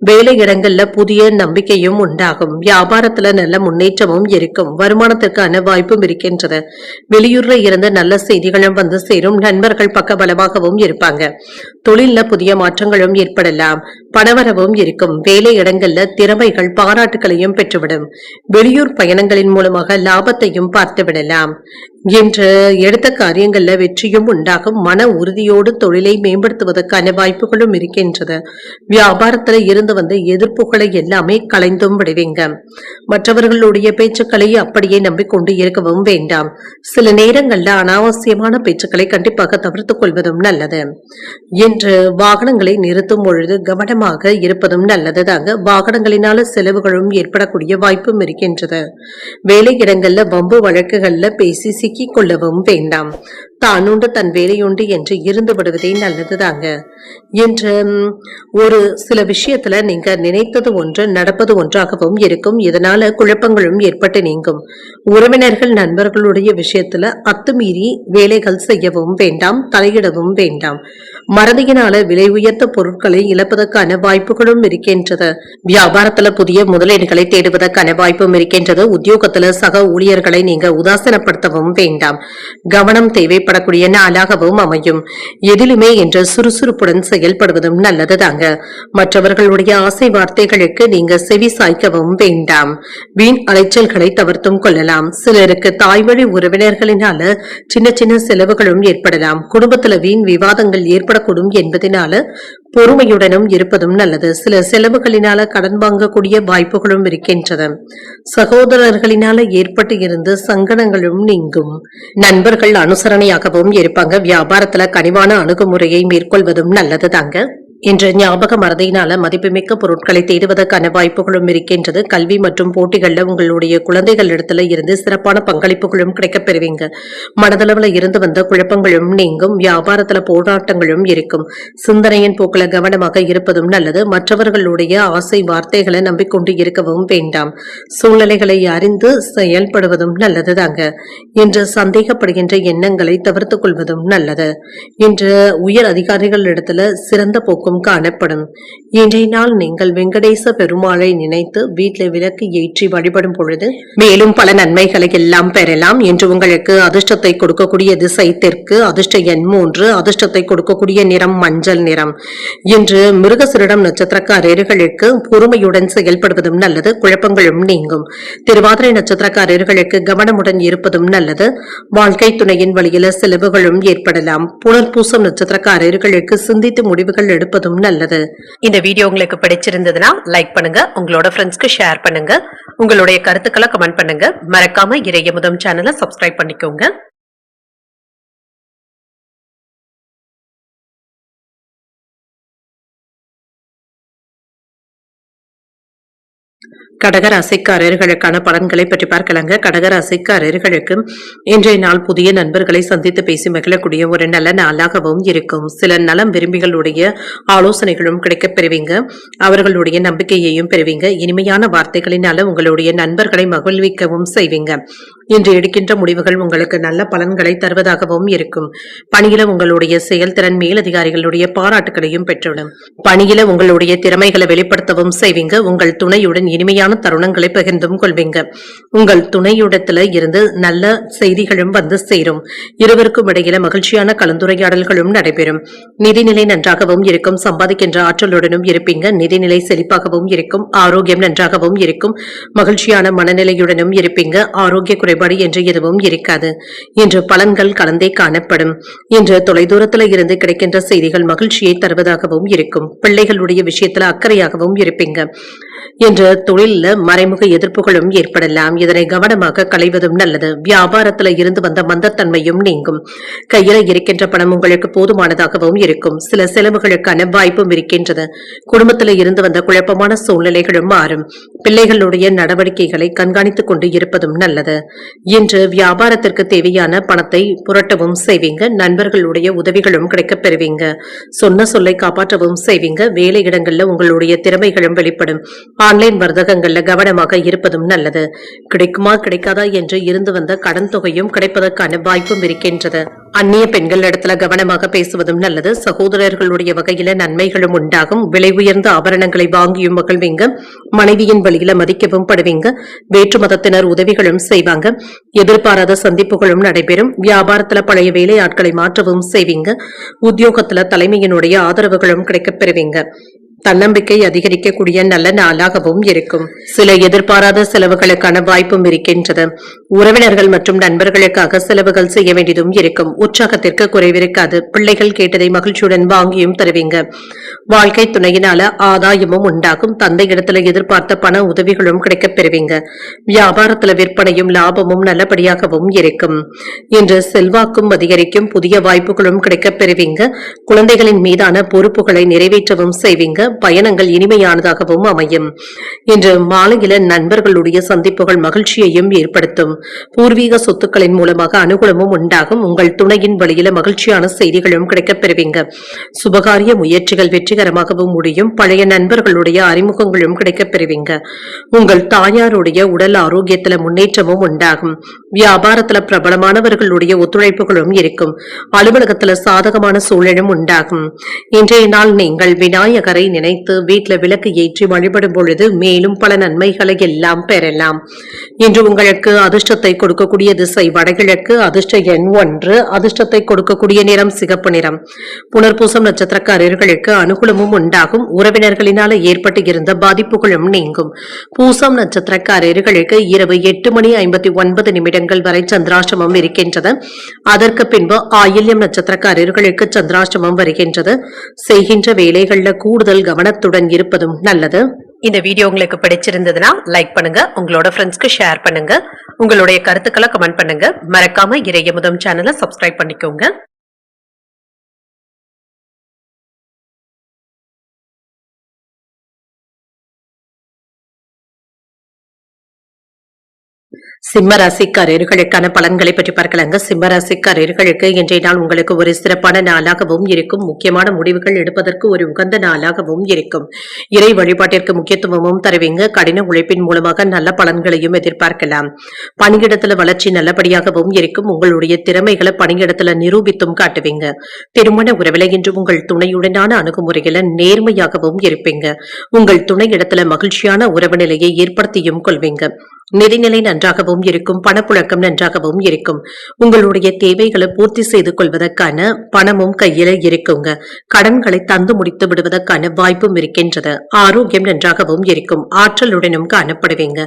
S1: வேலை இடங்கள்ல புதிய நம்பிக்கையும் உண்டாகும். வியாபாரத்துல நல்ல முன்னேற்றமும் இருக்கும். வருமானத்திற்கான வாய்ப்பும் இருக்கின்றது. வெளியூர்ல இருந்து நல்ல செய்திகளும் வந்து சேரும். நண்பர்கள் பக்கபலமாகவும் இருப்பாங்க. தொழில்ல புதிய மாற்றங்களும் ஏற்படலாம். பணவரவும் இருக்கும். வேலை இடங்கள்ல திறமைகள் பாராட்டுகளையும் பெற்றுவிடும். வெளியூர் பயணங்களின் மூலமாக லாபத்தையும் பார்த்து விடலாம். என்று எடுத்த காரியங்கள்ல வெற்றியும் உண்டாகும். மன உறுதியோடு தொழிலை மேம்படுத்துவதற்கான வாய்ப்புகளும் இருக்கின்றது. வியாபாரத்துல இருந்து வந்த எதிர்ப்புகளை எல்லாமே களைந்தும் விடுவீங்க. மற்றவர்களுடைய பேச்சுக்களை அப்படியே நம்பிக்கொண்டு இருக்கவும் வேண்டாம். சில நேரங்கள்ல அனாவசியமான பேச்சுக்களை கண்டிப்பாக தவிர்த்துக் கொள்வதும் நல்லது. என்று வாகனங்களை நிறுத்தும் பொழுது கவனமாக இருப்பதும் நல்லது தாங்க. வாகனங்களினால செலவுகளும் ஏற்படக்கூடிய வாய்ப்பும் இருக்கின்றது. வேலை இடங்கள்ல வம்பு வழக்குகள்ல பேசி சிக்கிக் கொள்ளவும் வேண்டாம். தானுண்டு தன் வேலையுண்டு என்று இருந்து விடுவதே நல்லதுதாங்க. என்று ஒரு சில விஷயத்துல நீங்க நினைத்தது ஒன்று நடப்பது ஒன்றாகவும் இருக்கும். இதனால குழப்பங்களும் ஏற்பட்டு நீங்கும். உறவினர்கள் நண்பர்களுடைய விஷயத்துல அத்துமீறி வேலைகள் செய்யவும் வேண்டாம், தலையிடவும் வேண்டாம். மறதியினால விலை உயர்த்த பொருட்களை இழப்பதற்கான வாய்ப்புகளும் இருக்கின்றது. வியாபாரத்துல புதிய முதலீடுகளை தேடுவதற்கான வாய்ப்பும் இருக்கின்றது. உத்தியோகத்துல சக ஊழியர்களை நீங்க உதாசனப்படுத்தவும் வேண்டாம். கவனம் தேவைப்படக்கூடிய நாளாகவும் அமையும். எதிலுமே என்ற சுறுசுறுப்புடன் செயல்படுவதும் நல்லது தாங்க. மற்றவர்களுடைய ஆசை வார்த்தைகளுக்கு நீங்க செவி சாய்க்கவும் வேண்டாம். வீண் அலைச்சல்களை தவிர்த்தும் கொள்ளலாம். சிலருக்கு தாய்வழி உறவினர்களினால சின்ன சின்ன செலவுகளும் ஏற்படலாம். குடும்பத்துல வீண் விவாதங்கள் ஏற்படக்கூடும் என்பதனால பொறுமையுடனும் இருப்பதும் நல்லது. சில செலவுகளினால கடன் வாங்கக்கூடிய வாய்ப்புகளும் இருக்கின்றது. சகோதரர்களினால ஏற்பட்டு இருந்து சங்கடங்களும் நீங்கும். நண்பர்கள் அனுசரணையாகவும் இருப்பாங்க. வியாபாரத்துல கனிவான அணுகுமுறையை மேற்கொள்வதும் நல்லது தாங்க. இன்று ஞாபக மறதியினால மதிப்புமிக்க பொருட்களை தேடுவதற்கான வாய்ப்புகளும் இருக்கின்றது. கல்வி மற்றும் போட்டிகள்ல உங்களுடைய குழந்தைகள் இடத்துல இருந்து சிறப்பான பங்களிப்புகளும் கிடைக்கப் பெறுவீங்க. மனதளவுல இருந்து வந்த குழப்பங்களும் நீங்கும். வியாபாரத்துல போராட்டங்களும் இருக்கும். சிந்தனையின் போக்குல கவனமாக இருப்பதும் நல்லது. மற்றவர்களுடைய ஆசை வார்த்தைகளை நம்பிக்கொண்டு இருக்கவும் வேண்டாம். சூழ்நிலைகளை அறிந்து செயல்படுவதும் நல்லது தாங்க. இன்று சந்தேகப்படுகின்ற எண்ணங்களை தவிர்த்துக் கொள்வதும் நல்லது. இன்று உயர் அதிகாரிகள் இடத்துல சிறந்த போக்கும் காணப்படும். இன்றைய நாள் நீங்கள் வெங்கடேச பெருமாளை நினைத்து வீட்டில் விளக்கு ஏற்றி வழிபடும் பொழுது மேலும் பல நன்மைகளை எல்லாம் பெறலாம். என்று உங்களுக்கு அதிர்ஷ்டத்தை கொடுக்கக்கூடிய திசை தெற்கு, அதிர்ஷ்ட எண் 3, அதிர்ஷ்டத்தை கொடுக்கக்கூடிய நிறம் மஞ்சள் நிறம். இன்று மிருகசிரிடம் நட்சத்திரக்காரர்களுக்கு பொறுமையுடன் செயல்படுவதும் நல்லது. குழப்பங்களும் நீங்கும். திருவாதிரை நட்சத்திரக்காரர்களுக்கு கவனமுடன் இருப்பதும் நல்லது. வாழ்க்கை துணையின் வழியில செலவுகளும் ஏற்படலாம். புனர்பூசம் நட்சத்திரக்காரர்களுக்கு சிந்தித்து முடிவுகள் எடுப்பதும் நல்லது. இந்த வீடியோ உங்களுக்கு பிடிச்சிருந்ததுன்னா லைக் பண்ணுங்க, உங்களோட ஃப்ரெண்ட்ஸ்க்கு ஷேர் பண்ணுங்க, உங்களுடைய கருத்துக்களை கமெண்ட் பண்ணுங்க. மறக்காம இறையமுதம் சேனலை சப்ஸ்கிரைப் பண்ணிக்கோங்க. கடகராசிக்காரர்களுக்கான பலன்களை பற்றி பார்க்கலாங்க. கடகராசிக்காரர்களுக்கு இன்றைய நாள் புதிய நண்பர்களை சந்தித்து பேசி மகிழக்கூடிய ஒரு நல்ல நாளாகவும் இருக்கும். சில நலம் விரும்பிகளுடைய ஆலோசனைகளும் கிடைக்கப் பெறுவீங்க. அவர்களுடைய நம்பிக்கையையும் பெறுவீங்க. இனிமையான வார்த்தைகளினால உங்களுடைய நண்பர்களை மகிழ்விக்கவும் செய்வீங்க. இன்று எடுக்கின்ற முடிவுகள் உங்களுக்கு நல்ல பலன்களை தருவதாகவும் இருக்கும். பணியில உங்களுடைய செயல்திறன் மேலதிகாரிகளுடைய பாராட்டுகளையும் பெற்றுவிடும். பணியில உங்களுடைய திறமைகளை வெளிப்படுத்தவும் செய்வீங்க. உங்கள் துணையுடன் இனிமையான தருணங்களை பகிர்ந்தும் கொள்வீங்க. உங்கள் துணையுடத்துல இருந்து நல்ல செய்திகளும் வந்து சேரும். இருவருக்கும் இடையில மகிழ்ச்சியான கலந்துரையாடல்களும் நடைபெறும். நிதிநிலை நன்றாகவும் இருக்கும். சம்பாதிக்கின்ற ஆற்றலுடனும் இருப்பீங்க. நிதிநிலை செழிப்பாகவும் இருக்கும். ஆரோக்கியம் நன்றாகவும் இருக்கும். மகிழ்ச்சியான மனநிலையுடனும் இருப்பீங்க. ஆரோக்கிய குறைபாடு என்று எதுவும் இருக்காது. இன்று பலன்கள் கலந்தே காணப்படும். இன்று தொலைதூரத்துல இருந்து கிடைக்கின்ற செய்திகள் மகிழ்ச்சியை தருவதாகவும் இருக்கும். பிள்ளைகளுடைய விஷயத்துல அக்கறையாகவும் இருப்பீங்க. என்ற தொழில மறைமுக எதிர்ப்புகளும் ஏற்படலாம். இதனை கவனமாக களைவதும் நல்லது. வியாபாரத்துல இருந்து வந்த மந்தத்தன்மையும் நீங்கும். கையில இருக்கின்ற பணம் உங்களுக்கு போதுமானதாகவும் இருக்கும். சில செலவுகளுக்கான வாய்ப்பும் இருக்கின்றது. குடும்பத்தில இருந்து வந்த குழப்பமான சூழ்நிலைகளும் மாறும். பிள்ளைகளுடைய நடவடிக்கைகளை கண்காணித்துக் கொண்டு இருப்பதும் நல்லது. இன்று வியாபாரத்திற்கு தேவையான பணத்தை புரட்டவும் செய்வீங்க. நண்பர்களுடைய உதவிகளும் கிடைக்கப் பெறுவீங்க. சொன்ன சொல்லை காப்பாற்றவும் செய்வீங்க. வேலை இடங்கள்ல உங்களுடைய திறமைகளும் வெளிப்படும். ஆன்லைன் வர்த்தகங்கள்ல கவனமாக இருப்பதும் நல்லது. கிடைக்குமா கிடைக்காதா என்று இருந்து வந்த கடன் தொகையும் கிடைப்பதற்கான வாய்ப்பும் இருக்கின்றது. அந்நிய பெண்கள் இடத்துல கவனமாக பேசுவதும் நல்லது. சகோதரர்களுடைய வகையில நன்மைகளும் உண்டாகும். விலை உயர்ந்த ஆபரணங்களை வாங்கியும் மகிழ்வீங்க. மனைவியின் வழியில மதிக்கவும் படுவீங்க. வேற்று மதத்தினர் உதவிகளும் செய்வாங்க. எதிர்பாராத சந்திப்புகளும் நடைபெறும். வியாபாரத்துல பழைய வேலை ஆட்களை மாற்றவும் செய்வீங்க. உத்தியோகத்துல தலைமையினுடைய ஆதரவுகளும் கிடைக்கப் பெறுவீங்க. தன்னம்பிக்கை அதிகரிக்கக்கூடிய நல்ல நாளாகவும் இருக்கும். சில எதிர்பாராத செலவுகளுக்கான வாய்ப்பும் இருக்கின்றது. உறவினர்கள் மற்றும் நண்பர்களுக்காக செலவுகள் செய்ய வேண்டியதும் இருக்கும். உற்சாகத்திற்கு குறைவிருக்காது. பிள்ளைகள் கேட்டதை மகிழ்ச்சியுடன் வாங்கியும் தருவீங்க. வாழ்க்கை துணையினால ஆதாயமும் உண்டாகும். தந்தை இடத்துல எதிர்பார்த்த பண உதவிகளும் கிடைக்கப் பெறுவீங்க. வியாபாரத்துல விற்பனையும் லாபமும் நல்லபடியாகவும் இருக்கும். இன்று செல்வாக்கும் அதிகரிக்கும். புதிய வாய்ப்புகளும் கிடைக்கப் பெறுவீங்க. குழந்தைகளின் மீதான பொறுப்புகளை நிறைவேற்றவும் செய்வீங்க. பயணங்கள் இனிமையானதாகவும் அமையும். இன்று மாலையில நண்பர்களுடைய சந்திப்புகள் மகிழ்ச்சியையும் ஏற்படுத்தும். பூர்வீக சொத்துக்களின் மூலமாக அனுகூலமும் உண்டாகும். உங்கள் துணையின் வழியில மகிழ்ச்சியான செய்திகளும் கிடைக்கப் பெறுவீங்க. சுபகாரிய முயற்சிகள் வெற்றிகரமாகவும் முடியும். பழைய நண்பர்களுடைய அறிமுகங்களும் கிடைக்கப் பெறுவீங்க. உங்கள் தாயாருடைய உடல் ஆரோக்கியத்துல முன்னேற்றமும் உண்டாகும். வியாபாரத்துல பிரபலமானவர்களுடைய ஒத்துழைப்புகளும் இருக்கும். அலுவலகத்துல சாதகமான சூழலும் உண்டாகும். இன்றைய நாள் நீங்கள் விநாயகரை நினைத்து வீட்டுல விளக்கு ஏற்றி வழிபடும் பொழுது மேலும் பல நன்மைகளை எல்லாம் பெறலாம். இன்று உங்களுக்கு அதிர்ஷ்டத்தை கொடுக்கக்கூடிய திசை வடகிழக்கு. அதிர்ஷ்ட எண் 1. அதிர்ஷ்டத்தை கொடுக்கக்கூடிய நிறம் சிகப்பு நிறம். புனர்பூசம் நட்சத்திரக்காரர்களுக்கு அனுகூலமும் உண்டாகும். உறவினர்களினால ஏற்பட்டு இருந்த பாதிப்புகளும் நீங்கும். பூசம் நட்சத்திரக்காரர்களுக்கு இரவு 8:59 வரை சந்திராஷ்டமம் இருக்கின்றது. அதற்கு பின்பு ஆயில்யம் நட்சத்திரக்காரர்களுக்கு சந்திராஷ்டமம் வருகின்றது. செய்கின்ற வேலைகள்ல கூடுதல் கவனத்துடன் இருப்பதும் நல்லது. இந்த வீடியோ உங்களுக்கு பிடிச்சிருந்ததுன்னா லைக் பண்ணுங்க. உங்களோட ஃப்ரெண்ட்ஸ்க்கு ஷேர் பண்ணுங்க. உங்களுடைய கருத்துக்களை கமெண்ட் பண்ணுங்க. மறக்காம இறையமுதம் சேனலை சப்ஸ்கிரைப் பண்ணிக்கோங்க. சிம்மராசிக்காரர்களுக்கான பலன்களை பற்றி பார்க்கலாங்க. சிம்மராசிக்காரர்களுக்கு இன்றைய நாள் உங்களுக்கு ஒரு சிறப்பான நாளாகவும் இருக்கும். முக்கியமான முடிவுகள் எடுப்பதற்கு ஒரு உகந்த நாளாகவும் இருக்கும். இறை வழிபாட்டிற்கு முக்கியத்துவமும் தருவீங்க. கடின உழைப்பின் மூலமாக நல்ல பலன்களையும் எதிர்பார்க்கலாம். பணியிடத்துல வளர்ச்சி நல்லபடியாகவும் இருக்கும். உங்களுடைய திறமைகளை பணியிடத்துல நிரூபித்தும் காட்டுவீங்க. திருமண உறவில இன்று உங்கள் துணையுடனான அணுகுமுறைகளை நேர்மையாகவும் இருப்பீங்க. உங்கள் துணை இடத்துல மகிழ்ச்சியான உறவு நிலையை ஏற்படுத்தியும் கொள்வீங்க. நிதிநிலை நன்றாகவும் இருக்கும். பணப்புழக்கம் நன்றாகவும் இருக்கும். உங்களுடைய தேவைகளை பூர்த்தி செய்து கொள்வதற்கான பணமும் கையில இருக்குங்க. கடன்களை தந்து முடித்து விடுவதற்கான வாய்ப்பும் இருக்கின்றது. ஆரோக்கியம் நன்றாகவும் இருக்கும். ஆற்றலுடனும் காணப்படுவீங்க.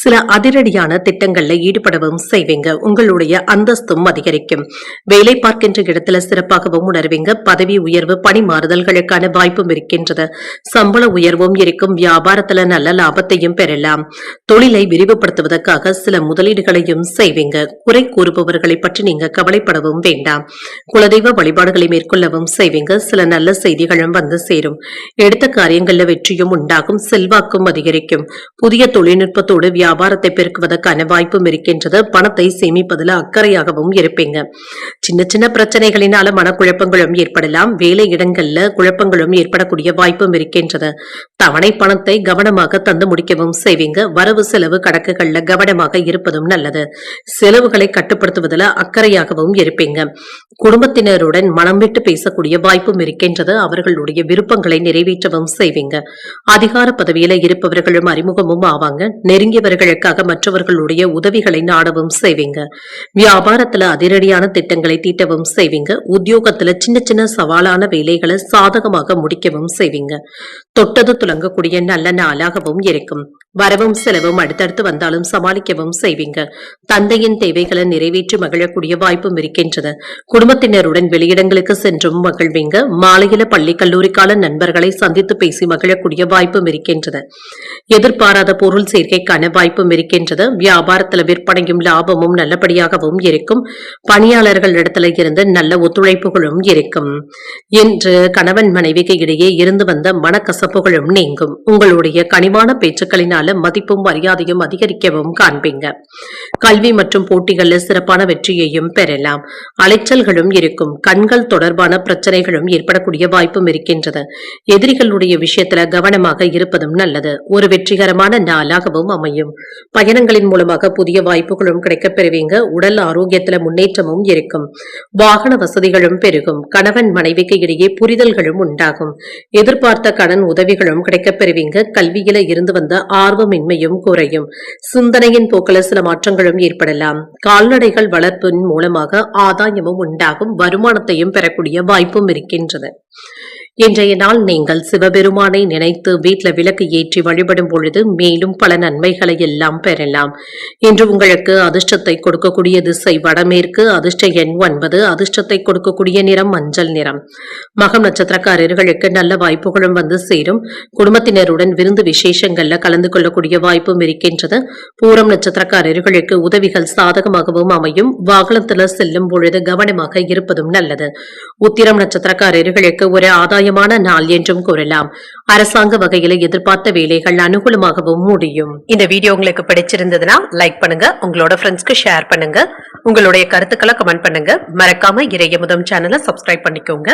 S1: சில அதிரடியான திட்டங்கள்ல ஈடுபடவும் செய்வீங்க. உங்களுடைய அந்தஸ்தும் அதிகரிக்கும். வேலை பார்க்கின்ற இடத்துல சிறப்பாகவும் உணர்வீங்க. பதவி உயர்வு பணி மாறுதல்களுக்கான வாய்ப்பும் இருக்கின்றது. சம்பள உயர்வும் இருக்கும். வியாபாரத்துல நல்ல லாபத்தையும் பெறலாம். தொழிலை விரிவுபடுத்துவதற்காக சில சில முதலீடுகளையும் செய்வீங்க. குறை கூறுபவர்களை பற்றி நீங்க கவலைப்படவும் வேண்டாம். குலதெய்வ வழிபாடுகளை மேற்கொள்ளவும் செய்வீங்க. சில நல்ல செய்திகளும் வந்து சேரும். எடுத்த காரியங்கள்ல வெற்றியும் உண்டாகும். செல்வாக்கும் அதிகரிக்கும். புதிய தொழில்நுட்பத்தோடு வியாபாரத்தை பெருக்குவதற்கான வாய்ப்பும் இருக்கின்றது. பணத்தை சேமிப்பதில் அக்கறையாகவும் இருப்பீங்க. சின்ன சின்ன பிரச்சனைகளினால மனக்குழப்பங்களும் ஏற்படலாம். வேலை இடங்கள்ல குழப்பங்களும் ஏற்படக்கூடிய வாய்ப்பும் இருக்கின்றது. தவணை பணத்தை கவனமாக தந்து முடிக்கவும் செய்வீங்க. வரவு செலவு கணக்குகள்ல கவனமாக இருப்பதும் நல்லது. செலவுகளை கட்டுப்படுத்துவதில் அக்கறையாகவும் இருப்பீங்க. குடும்பத்தினருடன் மனம் விட்டு பேசக்கூடிய வாய்ப்பும் இருக்கின்றது. அவர்களுடைய விருப்பங்களை நிறைவேற்றவும் செய்வீங்க. அதிகார பதவியில இருப்பவர்களும் அறிமுகமும் ஆவாங்க. நெருங்கியவர்களுக்காக மற்றவர்களுடைய உதவிகளை நாடவும் செய்வீங்க. வியாபாரத்துல அதிரடியான திட்டங்களை தீட்டவும் செய்வீங்க. உத்தியோகத்துல சின்ன சின்ன சவாலான வேலைகளை சாதகமாக முடிக்கவும் செய்வீங்க. தொட்டது துலங்கக்கூடிய நல்ல நாளாகவும் இருக்கும். வரவும் செலவும் அடுத்தடுத்து வந்தாலும் சமாளிக்கவும் செய்வீங்க. தந்தையின் தேவைகளை நிறைவேற்றி மகிழக்கூடிய வாய்ப்பும் இருக்கின்றது. குடும்பத்தினருடன் வெளியிடங்களுக்கு சென்றும் மகிழ்வீங்க. மாலையில பள்ளி கல்லூரி கால நண்பர்களை சந்தித்து பேசி மகிழக்கூடிய வாய்ப்பும் இருக்கின்றது. எதிர்பாராத பொருள் சேர்க்கைக்கான வாய்ப்பும் இருக்கின்றது. வியாபாரத்துல விற்பனையும் லாபமும் நல்லபடியாகவும் இருக்கும். பணியாளர்கள் இடத்துல இருந்து நல்ல ஒத்துழைப்புகளும் இருக்கும். என்று கணவன் மனைவிக்கு இடையே இருந்து வந்த மனக்கசப்புகளும் நீங்கும். உங்களுடைய கனிவான பேச்சுக்களினால மதிப்பும் மரியாதையும் அதிகரிக்கவும் காண்பீங்க. கல்வி மற்றும் போட்டிகள்ல சிறப்பான வெற்றியையும் பெறலாம். அலைச்சல்களும் இருக்கும். கண்கள் தொடர்பான பிரச்சனைகளும் ஏற்படக்கூடிய வாய்ப்பும் இருக்கின்றது. எதிரிகளுடைய விஷயத்துல கவனமாக இருப்பதும் நல்லது. ஒரு வெற்றிகரமான நாளாகவும் அமையும். பயணங்களின் மூலமாக புதிய வாய்ப்புகளும் கிடைக்கப் பெறுவீங்க. உடல் ஆரோக்கியத்துல முன்னேற்றமும் இருக்கும். வாகன வசதிகளும் பெருகும். கணவன் மனைவிக்கு இடையே புரிதல்களும் உண்டாகும். எதிர்பார்த்த கடன் உதவிகளும் கிடைக்கப் பெறுவீங்க. கல்வியில இருந்து வந்த ஆர்வமின்மையும் குறையும். சிந்தனையின் போக்கில சில மாற்றங்களும் ஏற்படலாம். கால்நடைகள் வளர்ப்பின் மூலமாக ஆதாயமும் உண்டாகும். வருமானத்தையும் பெறக்கூடிய வாய்ப்பும் இருக்கின்றது. இன்றைய நாள் நீங்கள் சிவபெருமானை நினைத்து வீட்டுல விளக்கு ஏற்றி வழிபடும் பொழுது மேலும் பல நன்மைகளை எல்லாம் பெறலாம். இன்று உங்களுக்கு அதிர்ஷ்டத்தை கொடுக்கக்கூடிய திசை வடமேற்கு. அதிர்ஷ்ட எண் 9. அதிர்ஷ்டத்தை கொடுக்கக்கூடிய நிறம் மஞ்சள் நிறம். மகம் நட்சத்திரக்காரர்களுக்கு நல்ல வாய்ப்புகளும் வந்து சேரும். குடும்பத்தினருடன் விருந்து விசேஷங்கள்ல கலந்து கொள்ளக்கூடிய வாய்ப்பும் இருக்கின்றது. பூரம் நட்சத்திரக்காரர்களுக்கு உதவிகள் சாதகமாகவும் அமையும். வாகனத்துல செல்லும் பொழுது கவனமாக இருப்பதும் நல்லது. உத்திரம் நட்சத்திரக்காரர்களுக்கு ஒரு ஆதாயமான நாள் என்றும் கூறலாம். அரசாங்க வகையில எதிர்பார்த்த வேலைகள் அனுகூலமாகவும் முடியும். இந்த வீடியோ உங்களுக்கு பிடிச்சிருந்ததுன்னா லைக் பண்ணுங்க. உங்களோட ஃப்ரெண்ட்ஸ்க்கு ஷேர் பண்ணுங்க. உங்களுடைய கருத்துக்களை கமெண்ட் பண்ணுங்க. மறக்காம இறையமுதம் சேனலை சப்ஸ்கிரைப் பண்ணிக்கோங்க.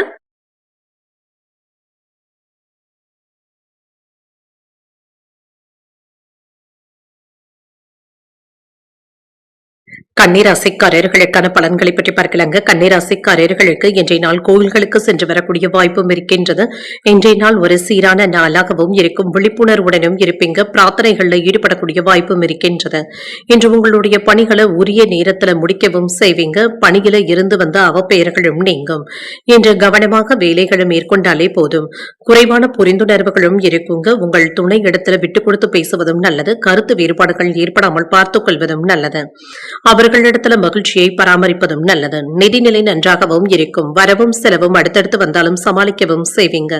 S1: கன்னிராசிக்காரர்களுக்கான பலன்களை பற்றி பார்க்கலாங்க. கன்னிராசிக்காரர்களுக்கு இன்றைய நாள் கோயில்களுக்கு சென்று வரக்கூடிய வாய்ப்பும் இருக்கின்றது. இன்றைய நாள் ஒரு சீரான நாளாகவும் இருக்கும். விழிப்புணர்வுடனும் இருப்பீங்க. பிரார்த்தனைகள்ல ஈடுபடக்கூடிய வாய்ப்பும் இருக்கின்றது. இன்று உங்களுடைய பணிகளை உரிய நேரத்துல முடிக்கவும் செய்வீங்க. பணியில இருந்து வந்த அவப்பெயர்களும் நீங்கும். இன்று கவனமாக வேலைகளை மேற்கொண்டாலே போதும். குறைவான புரிந்துணர்வுகளும் இருக்குங்க. உங்கள் துணை இடத்துல விட்டு கொடுத்து பேசுவதும் நல்லது. கருத்து வேறுபாடுகள் ஏற்படாமல் பார்த்துக் கொள்வதும் நல்லது. அவர்களிடத்துல மகிழ்ச்சியை பராமரிப்பதும் நல்லது. நிதிநிலை நன்றாகவும் இருக்கும். வரவும் செலவும் அடுத்தடுத்து வந்தாலும் சமாளிக்கவும் செய்வீங்க.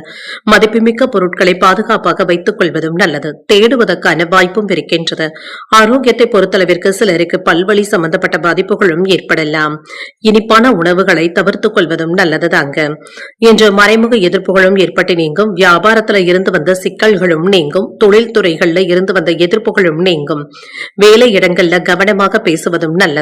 S1: மதிப்புமிக்க பொருட்களை பாதுகாப்பாக வைத்துக் கொள்வதும் நல்லது. தேடுவதற்கான வாய்ப்பும் இருக்கின்றது. ஆரோக்கியத்தை பொறுத்தளவிற்கு சிலருக்கு பல்வழி சம்பந்தப்பட்ட பாதிப்புகளும் ஏற்படலாம். இனிப்பான உணவுகளை தவிர்த்துக் கொள்வதும் நல்லது தாங்க. இன்று மறைமுக எதிர்ப்புகளும் ஏற்பட்டு நீங்கும். வியாபாரத்துல இருந்து வந்த சிக்கல்களும் நீங்கும். தொழில்துறைகள்ல இருந்து வந்த எதிர்ப்புகளும் நீங்கும். வேலை இடங்கள்ல கவனமாக பேசுவதும் நல்லது.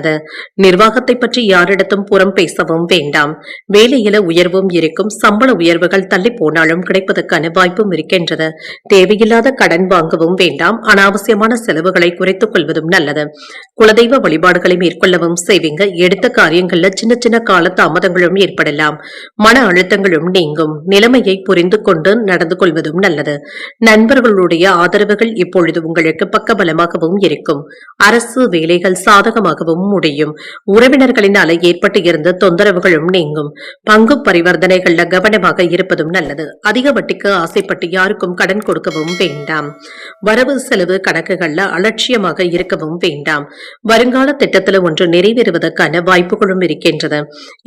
S1: நிர்வாகத்தை பற்றி யாரிடத்தும் புறம் பேசவும் வேண்டாம். வேலையில உயர்வும் இருக்கும். சம்பள உயர்வுகள் தள்ளி போனாலும் கிடைப்பதற்கான வாய்ப்பும் இருக்கின்றது. தேவையில்லாத கடன் வாங்கவும் வேண்டாம். அனாவசியமான செலவுகளை குறைத்துக் கொள்வதும் நல்லது. குலதெய்வ வழிபாடுகளை மேற்கொள்ளவும் செய்வீங்க. எடுத்த காரியங்கள்ல சின்ன சின்ன கால தாமதங்களும் ஏற்படலாம். மன அழுத்தங்களும் நீங்கும். நிலைமையை புரிந்து கொண்டு நடந்து கொள்வதும் நல்லது. நண்பர்களுடைய ஆதரவுகள் இப்பொழுது உங்களுக்கு பக்கபலமாகவும் இருக்கும். அரசு வேலைகள் சாதகமாகவும் முடியும். உறவினர்களினால ஏற்பட்டு இருந்த தொந்தரவுகளும் நீங்கும். பங்கு பரிவர்த்தனைகள்ல கவனமாக இருப்பதும் நல்லது. அதிக வட்டிக்கு ஆசைப்பட்டு யாருக்கும் கடன் கொடுக்கவும் வேண்டாம். வரவு செலவு கணக்குகள்ல அலட்சியமாக இருக்கவும் வேண்டாம். வருங்கால திட்டத்துல ஒன்று நிறைவேறுவதற்கான வாய்ப்புகளும் இருக்கின்றது.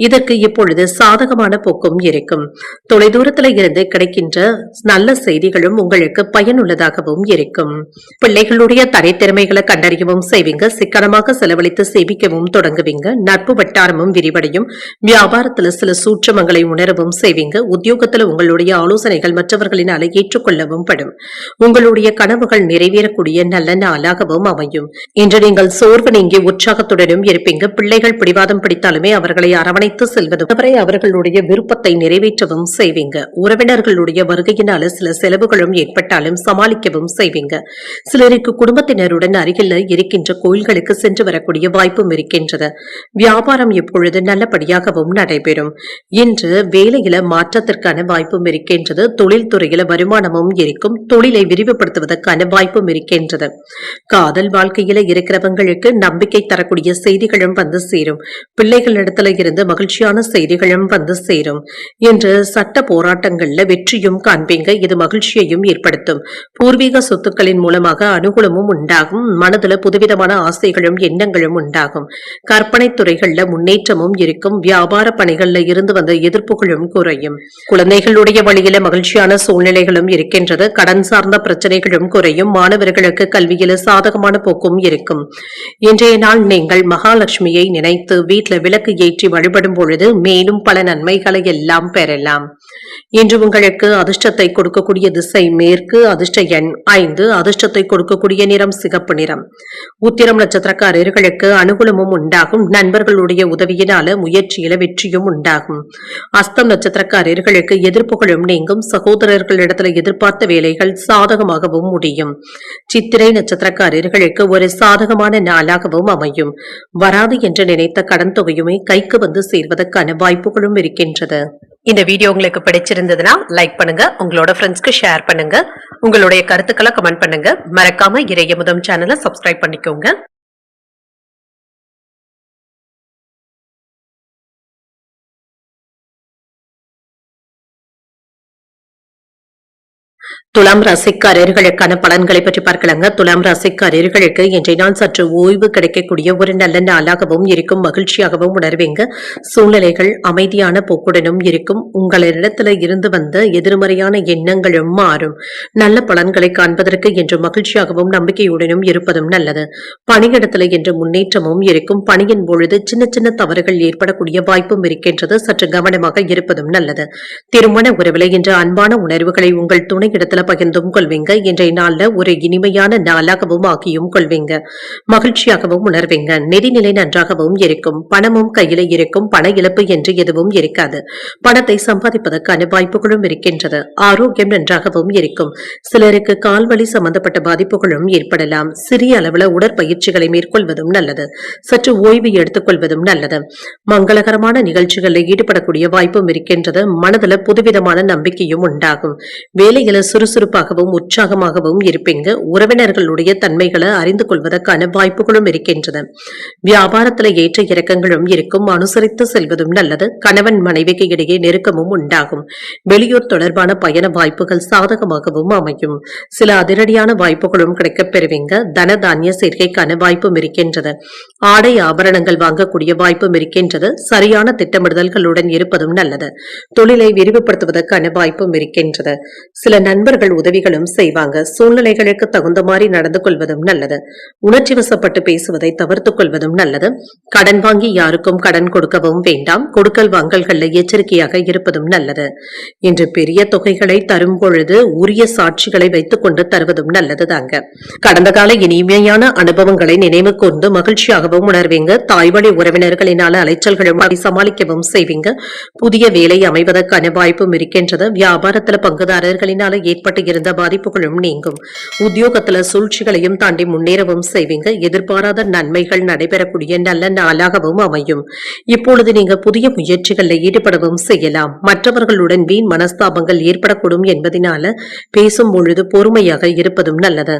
S1: இதற்கு இப்பொழுது சாதகமான போக்கும் இருக்கும். தொலைதூரத்துல இருந்து கிடைக்கின்ற நல்ல செய்திகளும் உங்களுக்கு பயனுள்ளதாகவும் இருக்கும். பிள்ளைகளுடைய தனித்திறமைகளை கண்டறியவும் செய்வீங்க. சிக்கனமாக செலவழித்து சேமிக்கவும் தொடங்குவீங்க. நட்பு வட்டாரமும் விரிவடையும். வியாபாரத்துல சில சூட்சமங்களை உணரவும் செய்வீங்க. உத்தியோகத்துல உங்களுடைய ஆலோசனைகள் மற்றவர்களினால ஏற்றுக்கொள்ளவும் படும். உங்களுடைய கனவுகள் நிறைவேறக்கூடிய நல்ல நாளாகவும் அமையும். இன்று நீங்கள் சோர்வு நீங்கி உற்சாகத்துடனும் இருப்பீங்க. பிள்ளைகள் பிடிவாதம் பிடித்தாலுமே அவர்களை அரவணைத்து செல்வது அவரை அவர்களுடைய விருப்பத்தை நிறைவேற்றவும் செய்வீங்க. உறவினர்களுடைய வருகையினால சில செலவுகளும் ஏற்பட்டாலும் சமாளிக்கவும் செய்வீங்க. சிலருக்கு குடும்பத்தினருடன் அருகில் இருக்கின்ற கோயில்களுக்கு சென்று வரக்கூடிய வாய்ப்பும் இருக்கின்றது. வியாபாரம் இப்பொழுது நல்லபடியாகவும் நடைபெறும். இன்று வேலையில மாற்றத்திற்கான வாய்ப்பும் இருக்கின்றது. தொழில் துறையில வருமானமும் இருக்கும். தொழிலை விரிவுபடுத்துவதற்கான வாய்ப்பும் இருக்கின்றது. காதல் வாழ்க்கையில இருக்கிறவங்களுக்கு நம்பிக்கை தரக்கூடிய செய்திகளும் வந்து சேரும். பிள்ளைகளிடத்துல இருந்து மகிழ்ச்சியான செய்திகளும் வந்து சேரும். இன்று சட்ட போராட்டங்கள்ல வெற்றியும் காண்பீங்க. இது மகிழ்ச்சியையும் ஏற்படுத்தும். பூர்வீக சொத்துக்களின் மூலமாக அனுகூலமும் உண்டாகும். மனதுல புதுவிதமான ஆசைகளும் எண்ணங்களும் உண்டாகும். கற்பனை துறைகள்ல முன்னேற்றமும் இருக்கும். வியாபார பணிகள்ல இருந்து வந்த எதிர்ப்புகளும் குறையும். குழந்தைகளுடைய வழியில மகிழ்ச்சியான சூழ்நிலைகளும் இருக்கின்றது. கடன் சார்ந்த பிரச்சனைகளும் குறையும். மாணவர்களுக்கு கல்வியில சாதகமான போக்கும் இருக்கும். இன்றைய நாள் நீங்கள் மகாலட்சுமியை நினைத்து வீட்டுல விளக்கு ஏற்றி வழிபடும் பொழுது மேலும் பல நன்மைகளை எல்லாம் பெறலாம். இன்று உங்களுக்கு அதிர்ஷ்டத்தை கொடுக்கக்கூடிய திசை மேற்கு. அதிர்ஷ்ட எண் 5. அதிர்ஷ்டத்தை கொடுக்கக்கூடிய நிறம் சிகப்பு நிறம். உத்திரம் நட்சத்திரக்காரர்களுக்கு அனுகூலமும் உண்டாகும். நண்பர்களுடைய உதவியினால முயற்சியில வெற்றியும் உண்டாகும். அஸ்தம் நட்சத்திரக்காரர்களுக்கு எதிர்ப்புகளும் நீங்கும். சகோதரர்களிடத்துல எதிர்பார்த்த வேலைகள் சாதகமாகவும் முடியும். சித்திரை நட்சத்திரக்காரர்களுக்கு ஒரு சாதகமான நாளாகவும் அமையும். வராது என்று நினைத்த கடன் தொகையுமே கைக்கு வந்து சேர்வதற்கான வாய்ப்புகளும் இருக்கின்றது. இந்த வீடியோ உங்களுக்கு பிடிச்சிருந்ததுன்னா லைக் பண்ணுங்க. உங்களோட ஃப்ரெண்ட்ஸ்க்கு ஷேர் பண்ணுங்க. உங்களுடைய கருத்துக்களை கமெண்ட் பண்ணுங்க. மறக்காம இறையமுதம் சேனலை சப்ஸ்கிரைப் பண்ணிக்கோங்க. துலாம் ராசிக்காரர்களுக்கான பலன்களை பற்றி பார்க்கலாங்க. துலாம் ராசிக்காரர்களுக்கு இன்றைய நாள் சற்று ஓய்வு கிடைக்கக்கூடிய ஒரு நல்ல நாளாகவும் இருக்கும். மகிழ்ச்சியாகவும் உணர்வீங்க. சூழ்நிலைகள் அமைதியான போக்குடனும் இருக்கும். உங்களிடத்துல இருந்து வந்த எதிர்மறையான எண்ணங்களும் மாறும். நல்ல பலன்களை காண்பதற்கு என்று மகிழ்ச்சியாகவும் நம்பிக்கையுடனும் இருப்பதும் நல்லது. பணியிடத்துல என்று முன்னேற்றமும் இருக்கும். பணியின் பொழுது சின்ன சின்ன தவறுகள் ஏற்படக்கூடிய வாய்ப்பும் இருக்கின்றது. சற்று கவனமாக இருப்பதும் நல்லது. திருமண உறவில் இன்று அன்பான உணர்வுகளை உங்கள் துணையிடத்துல பகிர்ந்தும் கொள்வீங்க. இன்றைய நாள்ல ஒரு இனிமையான நாளாகவும் ஆக்கியும் கொள்வீங்க. மகிழ்ச்சியாகவும் உணர்வீங்க. நிதிநிலை நன்றாகவும் இருக்கும். பணமும் கையில இருக்கும். பண இழப்பு என்று எதுவும் இருக்காது. பணத்தை சம்பாதிப்பதற்கான வாய்ப்புகளும் இருக்கின்றது. ஆரோக்கியம் நன்றாகவும் இருக்கும். சிலருக்கு கால்வலி சம்பந்தப்பட்ட பாதிப்புகளும் ஏற்படலாம். சிறிய அளவுல உடற்பயிற்சிகளை மேற்கொள்வதும் நல்லது. சற்று ஓய்வு எடுத்துக் கொள்வதும் நல்லது. மங்களகரமான நிகழ்ச்சிகளில் ஈடுபடக்கூடிய வாய்ப்பும் இருக்கின்றது. மனதுல புதுவிதமான நம்பிக்கையும் உண்டாகும். வேலையில சுறுசுறுப்பாகவும் உற்சாகமாகவும் இருப்பீங்க. உறவினர்களுடைய தன்மைகளை அறிந்து கொள்வதற்கான வாய்ப்புகளும் இருக்கின்றது. வியாபாரத்துல ஏற்ற இறக்கங்களும் இருக்கும். அனுசரித்து செல்வதும் நல்லது. கணவன் மனைவிக்கு இடையே நெருக்கமும் உண்டாகும். வெளியூர் தொடர்பான பயண வாய்ப்புகள் சாதகமாகவும் அமையும். சில அதிரடியான வாய்ப்புகளும் கிடைக்கப் பெறுவீங்க. தன தானிய சேர்க்கைக்கான வாய்ப்பும் இருக்கின்றது. ஆடை ஆபரணங்கள் வாங்கக்கூடிய வாய்ப்பும் இருக்கின்றது. சரியான திட்டமிடுதல்களுடன் இருப்பதும் நல்லது. தொழிலை விரிவுபடுத்துவதற்கான வாய்ப்பும் இருக்கின்றது. சில நண்பர்கள் உதவிகளும் செய்வாங்க. சூழ்நிலைகளுக்கு தகுந்த மாதிரி நடந்து கொள்வதும் நல்லது. உணர்ச்சி வசப்பட்டு பேசுவதை தவிர்த்துக் கொள்வதும் நல்லது. கடன் வாங்கி யாருக்கும் கடன் கொடுக்கவும் வேண்டாம். கொடுக்கல் வாங்கல்கள்ல எச்சரிக்கையாக இருப்பதும் நல்லது. இன்று பெரிய தொகைகளை தரும் பொழுது உரிய சாட்சிகளை வைத்துக் கொண்டு தருவதும் நல்லது தாங்க. கடந்த கால இனிமையான அனுபவங்களை நினைவு கூர்ந்து மகிழ்ச்சியாகவும் உணர்வீங்க. தாய்வழி உறவினர்களினால அலைச்சல்களும் அதை சமாளிக்கவும் செய்வீங்க. புதிய வேலை அமைவதற்கான வாய்ப்பும் இருக்கின்றது. வியாபாரத்துல பங்குதாரர்களினால ஏற்பட ஏற்பட்டு இருந்த பாதிப்புகளும் நீங்கும். உத்தியோகத்துல சூழ்ச்சிகளையும் தாண்டி முன்னேறவும் செய்வீங்க. எதிர்பாராத நன்மைகள் நடைபெறக்கூடிய நல்ல நாளாகவும் அமையும். இப்பொழுது நீங்க புதிய முயற்சிகளில் ஈடுபடவும் செய்யலாம். மற்றவர்களுடன் வீண் மனஸ்தாபங்கள் ஏற்படக்கூடும் என்பதனால பேசும் பொழுது பொறுமையாக இருப்பதும் நல்லது.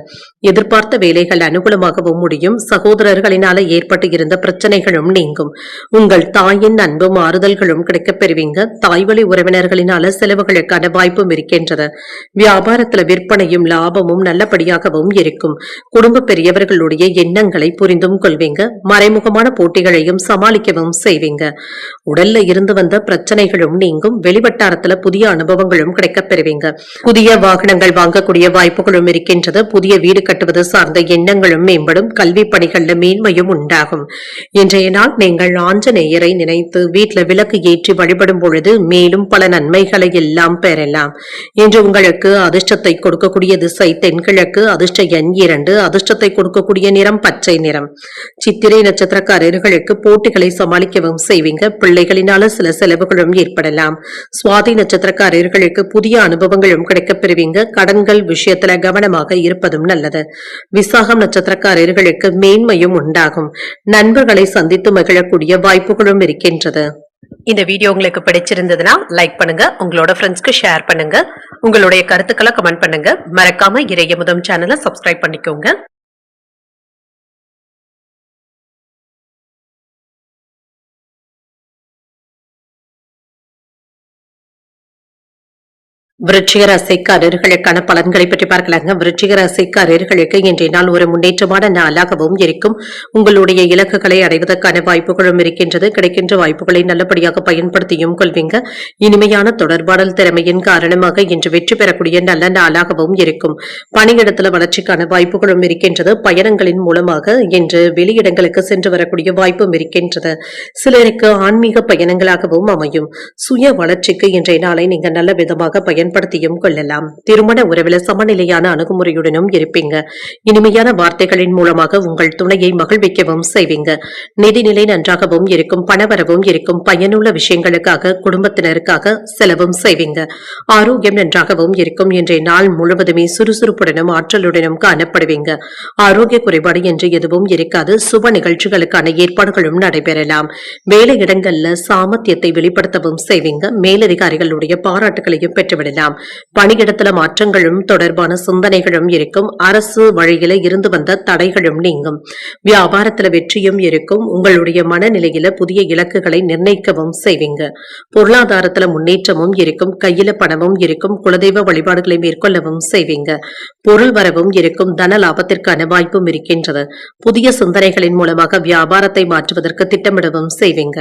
S1: எதிர்பார்த்த வேலைகள் அனுகூலமாகவும் முடியும். சகோதரர்களினால ஏற்பட்டு இருந்த பிரச்சனைகளும் நீங்கும். உங்கள் தாயின் அன்பும் ஆறுதல்களும் கிடைக்கப் பெறுவீங்க. தாய்வழி உறவினர்களினால செலவுகளுக்கான வாய்ப்பும் இருக்கின்றது. வியாபாரத்துல விற்பனையும் லாபமும் நல்லபடியாகவும் இருக்கும். குடும்ப பெரியவர்களுடைய எண்ணங்களை புரிந்தும் கொள்வீங்க. மறைமுகமான போட்டிகளையும் சமாளிக்கவும் செய்வீங்க. உடல்ல இருந்து வந்த பிரச்சனைகளும் நீங்கும். வெளிவட்டாரத்துல புதிய அனுபவங்களும் கிடைக்கப் பெறுவீங்க. புதிய வாகனங்கள் வாங்கக்கூடிய வாய்ப்புகளும் இருக்கின்றது. புதிய வீடு கட்டுவது சார்ந்த எண்ணங்களும் மேம்படும். கல்வி பணிகள்ல மேன்மையும் உண்டாகும். இன்றைய நாள் நீங்கள் ஆஞ்சநேயரை நினைத்து வீட்டுல விளக்கு ஏற்றி வழிபடும் பொழுது மேலும் பல நன்மைகளை எல்லாம் பெறலாம். இன்று உங்களுக்கு அதிர்ஷ்டத்தை கொடுக்கக்கூடிய திசை தென்கிழக்கு. அதிர்ஷ்ட எண் 2. அதிர்ஷ்டத்தை கொடுக்கக்கூடிய நிறம் பச்சை நிறம். சித்திரை நட்சத்திரக்காரர்களுக்கு போட்டிகளை சமாளிக்கவும் செய்வீங்க. பிள்ளைகளினால சில செலவுகளும் ஏற்படலாம். சுவாதி நட்சத்திரக்காரர்களுக்கு புதிய அனுபவங்களும் கிடைக்கப் பெறுவீங்க. கடன்கள் விஷயத்துல கவனமாக இருப்பதும் நல்லது. விசாகம் நட்சத்திரக்காரர்களுக்கு மேன்மையும் உண்டாகும். நண்பர்களை சந்தித்து மகிழக்கூடிய வாய்ப்புகளும் இருக்கின்றது. இந்த வீடியோ உங்களுக்கு பிடிச்சிருந்ததுன்னா லைக் பண்ணுங்க. உங்களோட ஃப்ரெண்ட்ஸ்க்கு ஷேர் பண்ணுங்க. உங்களுடைய கருத்துக்களை கமெண்ட் பண்ணுங்க. மறக்காம இறையமுதம் சேனலை சப்ஸ்கிரைப் பண்ணிக்கோங்க. விருச்சிக ராசிக்காரர்களுக்கான பலன்களை பற்றி பார்க்கலாங்க. விருச்சிக ராசிக்காரர்களுக்கு இன்றைய நாள் ஒரு முன்னேற்றமான நாளாகவும் இருக்கும். உங்களுடைய இலக்குகளை அடைவதற்கான வாய்ப்புகளும் இருக்கின்றது. கிடைக்கின்ற வாய்ப்புகளை நல்லபடியாக பயன்படுத்தியும் கொள்வீங்க. இனிமையான தொடர்பாடல் திறமையின் காரணமாக இன்று வெற்றி பெறக்கூடிய நல்ல நாளாகவும் இருக்கும். பணியிடத்துல வளர்ச்சிக்கான வாய்ப்புகளும் இருக்கின்றது. பயணங்களின் மூலமாக இன்று வெளியிடங்களுக்கு சென்று வரக்கூடிய வாய்ப்பும் இருக்கின்றது. சிலருக்கு ஆன்மீக பயணங்களாகவும் அமையும். சுய வளர்ச்சிக்கு இன்றைய நாளை நீங்க நல்ல விதமாக பயன்படுத்தியும் கொள்ளலாம். திருமண உறவில் சமநிலையான அணுகுமுறையுடனும் இருப்பீங்க. இனிமையான வார்த்தைகளின் மூலமாக உங்கள் துணையை மகிழ்விக்கவும் செய்வீங்க. நிதிநிலை நன்றாகவும் இருக்கும். பணவரவும் இருக்கும். பயனுள்ள விஷயங்களுக்காக குடும்பத்தினருக்காக செலவும் செய்வீங்க. ஆரோக்கியம் நன்றாகவும் இருக்கும். இன்றைய நாள் முழுவதுமே சுறுசுறுப்புடனும் ஆற்றலுடனும் காணப்படுவீங்க. ஆரோக்கிய குறைபாடு என்று எதுவும் இருக்காது. சுப நிகழ்ச்சிகளுக்கான ஏற்பாடுகளும் நடைபெறலாம். வேலை இடங்கள்ல சாமர்த்தியத்தை வெளிப்படுத்தவும் செய்வீங்க. மேலதிகாரிகளுடைய பாராட்டுகளையும் பெற்றுவிடலாம். பணியிடத்துல மாற்றங்களும் தொடர்பான சிந்தனைகளும் இருக்கும். அரசு வழியில இருந்து வந்த தடைகளும் நீங்கும். வியாபாரத்துல வெற்றியும் இருக்கும். உங்களுடைய மனநிலையில புதிய இலக்குகளை நிர்ணயிக்கவும் செய்வீங்க. பொருளாதாரத்துல முன்னேற்றமும் இருக்கும். கையில பணமும் இருக்கும். குலதெய்வ வழிபாடுகளை மேற்கொள்ளவும் செய்வீங்க. பொருள் வரவும் இருக்கும். தன லாபத்திற்கான வாய்ப்பும் இருக்கின்றது. புதிய சிந்தனைகளின் மூலமாக வியாபாரத்தை மாற்றுவதற்கு திட்டமிடவும் செய்வீங்க.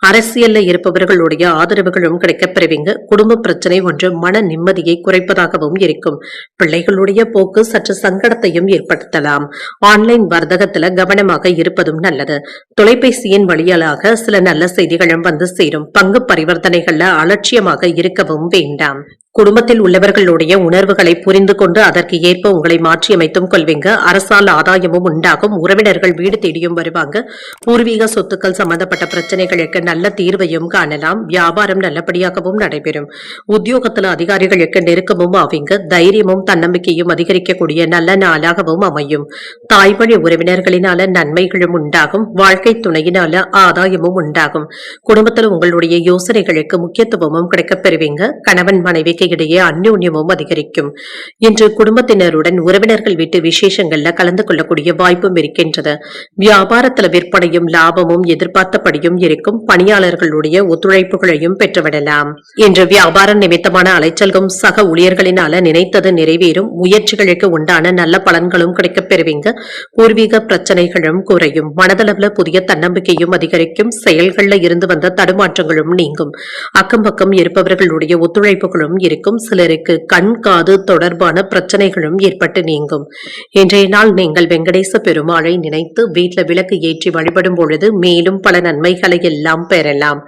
S1: அரசியல்ல இருப்பவர்களுடைய ஆதரவுகளும் கிடைக்கப் பெறுவீங்க. குடும்ப பிரச்சனை ஒன்று மன நிம்மதியை குறைப்பதாகவும் இருக்கும். பிள்ளைகளுடைய போக்கு சற்று சங்கடத்தையும் ஏற்படுத்தலாம். ஆன்லைன் வர்த்தகத்துல கவனமாக இருப்பதும் நல்லது. தொலைபேசியின் வழியாலாக சில நல்ல செய்திகளும் வந்து சேரும். பங்கு பரிவர்த்தனைகள்ல அலட்சியமாக இருக்கவும் வேண்டாம். குடும்பத்தில் உள்ளவர்களுடைய உணர்வுகளை புரிந்து கொண்டு அதற்கு ஏற்ப உங்களை மாற்றியமைத்தும் கொள்வீங்க. அரசால் ஆதாயமும் உண்டாகும். உறவினர்கள் வீடு தேடியும் வருவாங்க. பூர்வீக சொத்துக்கள் சம்பந்தப்பட்ட பிரச்சனைகளுக்கு நல்ல தீர்வையும் காணலாம். வியாபாரம் நல்லபடியாகவும் நடைபெறும். உத்தியோகத்தில் அதிகாரிகளுக்கு நெருக்கமும் ஆவீங்க. தைரியமும் தன்னம்பிக்கையும் அதிகரிக்கக்கூடிய நல்ல நாளாகவும் அமையும். தாய்வழி உறவினர்களினால நன்மைகளும் உண்டாகும். வாழ்க்கை துணையினால ஆதாயமும் உண்டாகும். குடும்பத்தில் உங்களுடைய யோசனைகளுக்கு முக்கியத்துவமும் கிடைக்கப் பெறுவீங்க. கணவன் மனைவிக்கு இடையே அந்யோன்யமும் அதிகரிக்கும். இன்று குடும்பத்தினருடன் உறவினர்கள் வீட்டு விசேஷங்கள்ல கலந்து கொள்ளக்கூடிய வாய்ப்பும் இருக்கின்றது. வியாபாரத்துல விற்பனையும் லாபமும் எதிர்பார்த்தபடியும் இருக்கும். பணியாளர்களுடைய ஒத்துழைப்புகளையும் பெற்றுவிடலாம். இன்று வியாபார நிமித்தமான அலைச்சல்களும் சக ஊழியர்களினால நினைத்தது நிறைவேறும். முயற்சிகளுக்கு உண்டான நல்ல பலன்களும் கிடைக்கப் பெறுவீங்க. பூர்வீக பிரச்சனைகளும் குறையும். மனதளவுல புதிய தன்னம்பிக்கையும் அதிகரிக்கும். செயல்கள்ல இருந்து வந்த தடுமாற்றங்களும் நீங்கும். அக்கம் பக்கம் இருப்பவர்களுடைய ஒத்துழைப்புகளும் இருக்கும். சிலருக்கு கண் காது தொடர்பான பிரச்சனைகளும் ஏற்பட்டு நீங்கும். இன்றைய நாள் நீங்கள் வெங்கடேச பெருமாளை நினைத்து வீட்டுல விளக்கு ஏற்றி வழிபடும் பொழுது மேலும் பல நன்மைகளை எல்லாம் பெறலாம்.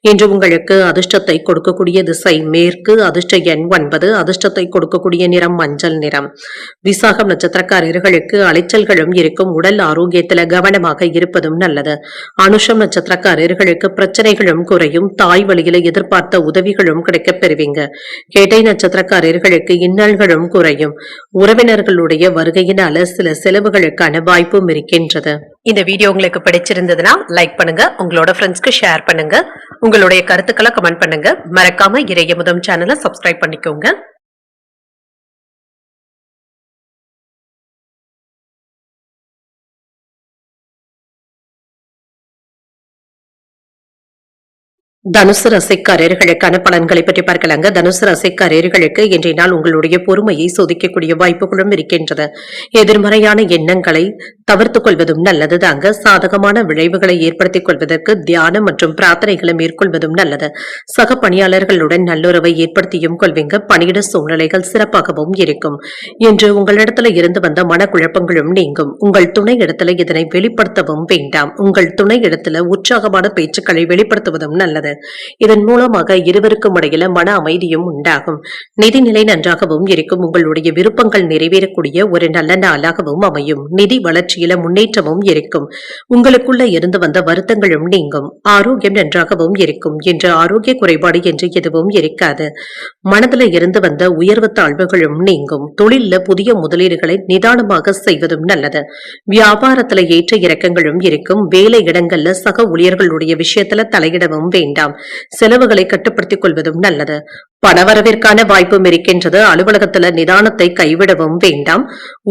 S1: இன்று உங்களுக்கு அதிர்ஷ்டத்தை கொடுக்கக்கூடிய திசை மேற்கு. அதிர்ஷ்ட எண் 9. அதிர்ஷ்டத்தை கொடுக்கக்கூடிய நிறம் மஞ்சள் நிறம். விசாகம் நட்சத்திரக்காரர்களுக்கு அலைச்சல்களும் இருக்கும். உடல் ஆரோக்கியத்துல கவனமாக இருப்பதும் நல்லது. அனுஷம் நட்சத்திரக்காரர்களுக்கு பிரச்சனைகளும் குறையும். தாய் வழியில எதிர்பார்த்த உதவிகளும் கிடைக்கப் பெறுவீங்க. கேட்டை நட்சத்திரக்காரர்களுக்கு இன்னல்களும் குறையும். உறவினர்களுடைய வருகையினால சில செலவுகளுக்கான வாய்ப்பும் இருக்கின்றது. இந்த வீடியோ உங்களுக்கு பிடிச்சிருந்ததுன்னா லைக் பண்ணுங்க, உங்களோட ஃப்ரெண்ட்ஸ்க்கு ஷேர் பண்ணுங்க, உங்களுடைய கருத்துக்களை கமெண்ட் பண்ணுங்க. மறக்காம இறையமுதம் சேனலை சப்ஸ்கிரைப் பண்ணிக்கோங்க. தனுசு ராசிக்காரர்களுக்கான பலன்களை பற்றி பார்க்கலாங்க. தனுசு ராசிக்காரர்களுக்கு இன்றைய நாள் உங்களுடைய பொறுமையை சோதிக்கக்கூடிய வாய்ப்புகளும் இருக்கின்றது. எதிர்மறையான எண்ணங்களை தவிர்த்துக் கொள்வதும் நல்லது தாங்க. சாதகமான விளைவுகளை ஏற்படுத்திக் கொள்வதற்கு தியானம் மற்றும் பிரார்த்தனைகளை மேற்கொள்வதும் நல்லது. சக பணியாளர்களுடன் நல்லுறவை ஏற்படுத்தியும் கொள்வீங்க. பணியிட சூழ்நிலைகள் சிறப்பாகவும் இருக்கும். இன்று உங்களிடத்துல இருந்து வந்த மனக்குழப்பங்களும் நீங்கும். உங்கள் துணை இடத்துல இதனை வெளிப்படுத்தவும் வேண்டாம். உங்கள் துணை இடத்துல உற்சாகமான பேச்சுக்களை வெளிப்படுத்துவதும் நல்லது. இதன் மூலமாக இருவருக்கும் இடையில மன அமைதியும் உண்டாகும். நிதிநிலை நன்றாகவும் இருக்கும். உங்களுடைய விருப்பங்கள் நிறைவேறக்கூடிய ஒரு நல்ல நாளாகவும் அமையும். நிதி வளர்ச்சியில முன்னேற்றமும் இருக்கும். உங்களுக்குள்ள இருந்து வந்த வருத்தங்களும் நீங்கும். ஆரோக்கியம் நன்றாகவும் இருக்கும். என்று ஆரோக்கிய குறைபாடு என்று எதுவும் இருக்காது. மனதில் இருந்து வந்த உயர்வு தாழ்வுகளும் நீங்கும். தொழில புதிய முதலீடுகளை நிதானமாக செய்வதும் நல்லது. வியாபாரத்துல ஏற்ற இறக்கங்களும் இருக்கும். வேலை இடங்கள்ல சக ஊழியர்களுடைய விஷயத்துல தலையிடவும் வேண்டாம். செலவுகளை கட்டுப்படுத்திக் கொள்வதும் நல்லது. பணவரவிற்கான வாய்ப்பும் இருக்கின்றது. அலுவலகத்துல நிதானத்தை கைவிடவும் வேண்டாம்.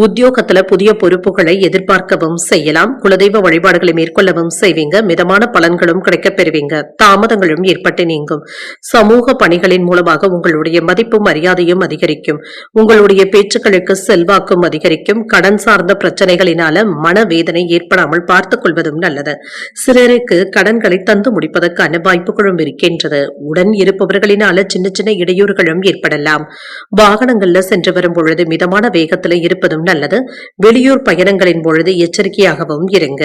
S1: உத்தியோகத்துல புதிய பொறுப்புகளை எதிர்பார்க்கவும் செய்யலாம். குலதெய்வ வழிபாடுகளை மேற்கொள்ளவும் செய்வீங்க. மிதமான பலன்களும் கிடைக்கப் பெறுவீங்க. தாமதங்களும் ஏற்பட்டு நீங்கும். சமூக பணிகளின் மூலமாக உங்களுடைய மதிப்பும் மரியாதையும் அதிகரிக்கும். உங்களுடைய பேச்சுக்களுக்கு செல்வாக்கும் அதிகரிக்கும். கடன் சார்ந்த பிரச்சனைகளினால மனவேதனை ஏற்படாமல் பார்த்துக் கொள்வதும் நல்லது. சிலருக்கு கடன்களை தந்து முடிப்பதற்கான வாய்ப்புகளும் இருக்கின்றது. உடன் இருப்பவர்களினால சின்ன சின்ன இடையூறுகளும் ஏற்படலாம். வாகனங்கள்ல சென்று வரும் பொழுது மிதமான வேகத்துல இருப்பதும் நல்லது. வெளியூர் பயணங்களின் பொழுது எச்சரிக்கையாகவும் இருங்க.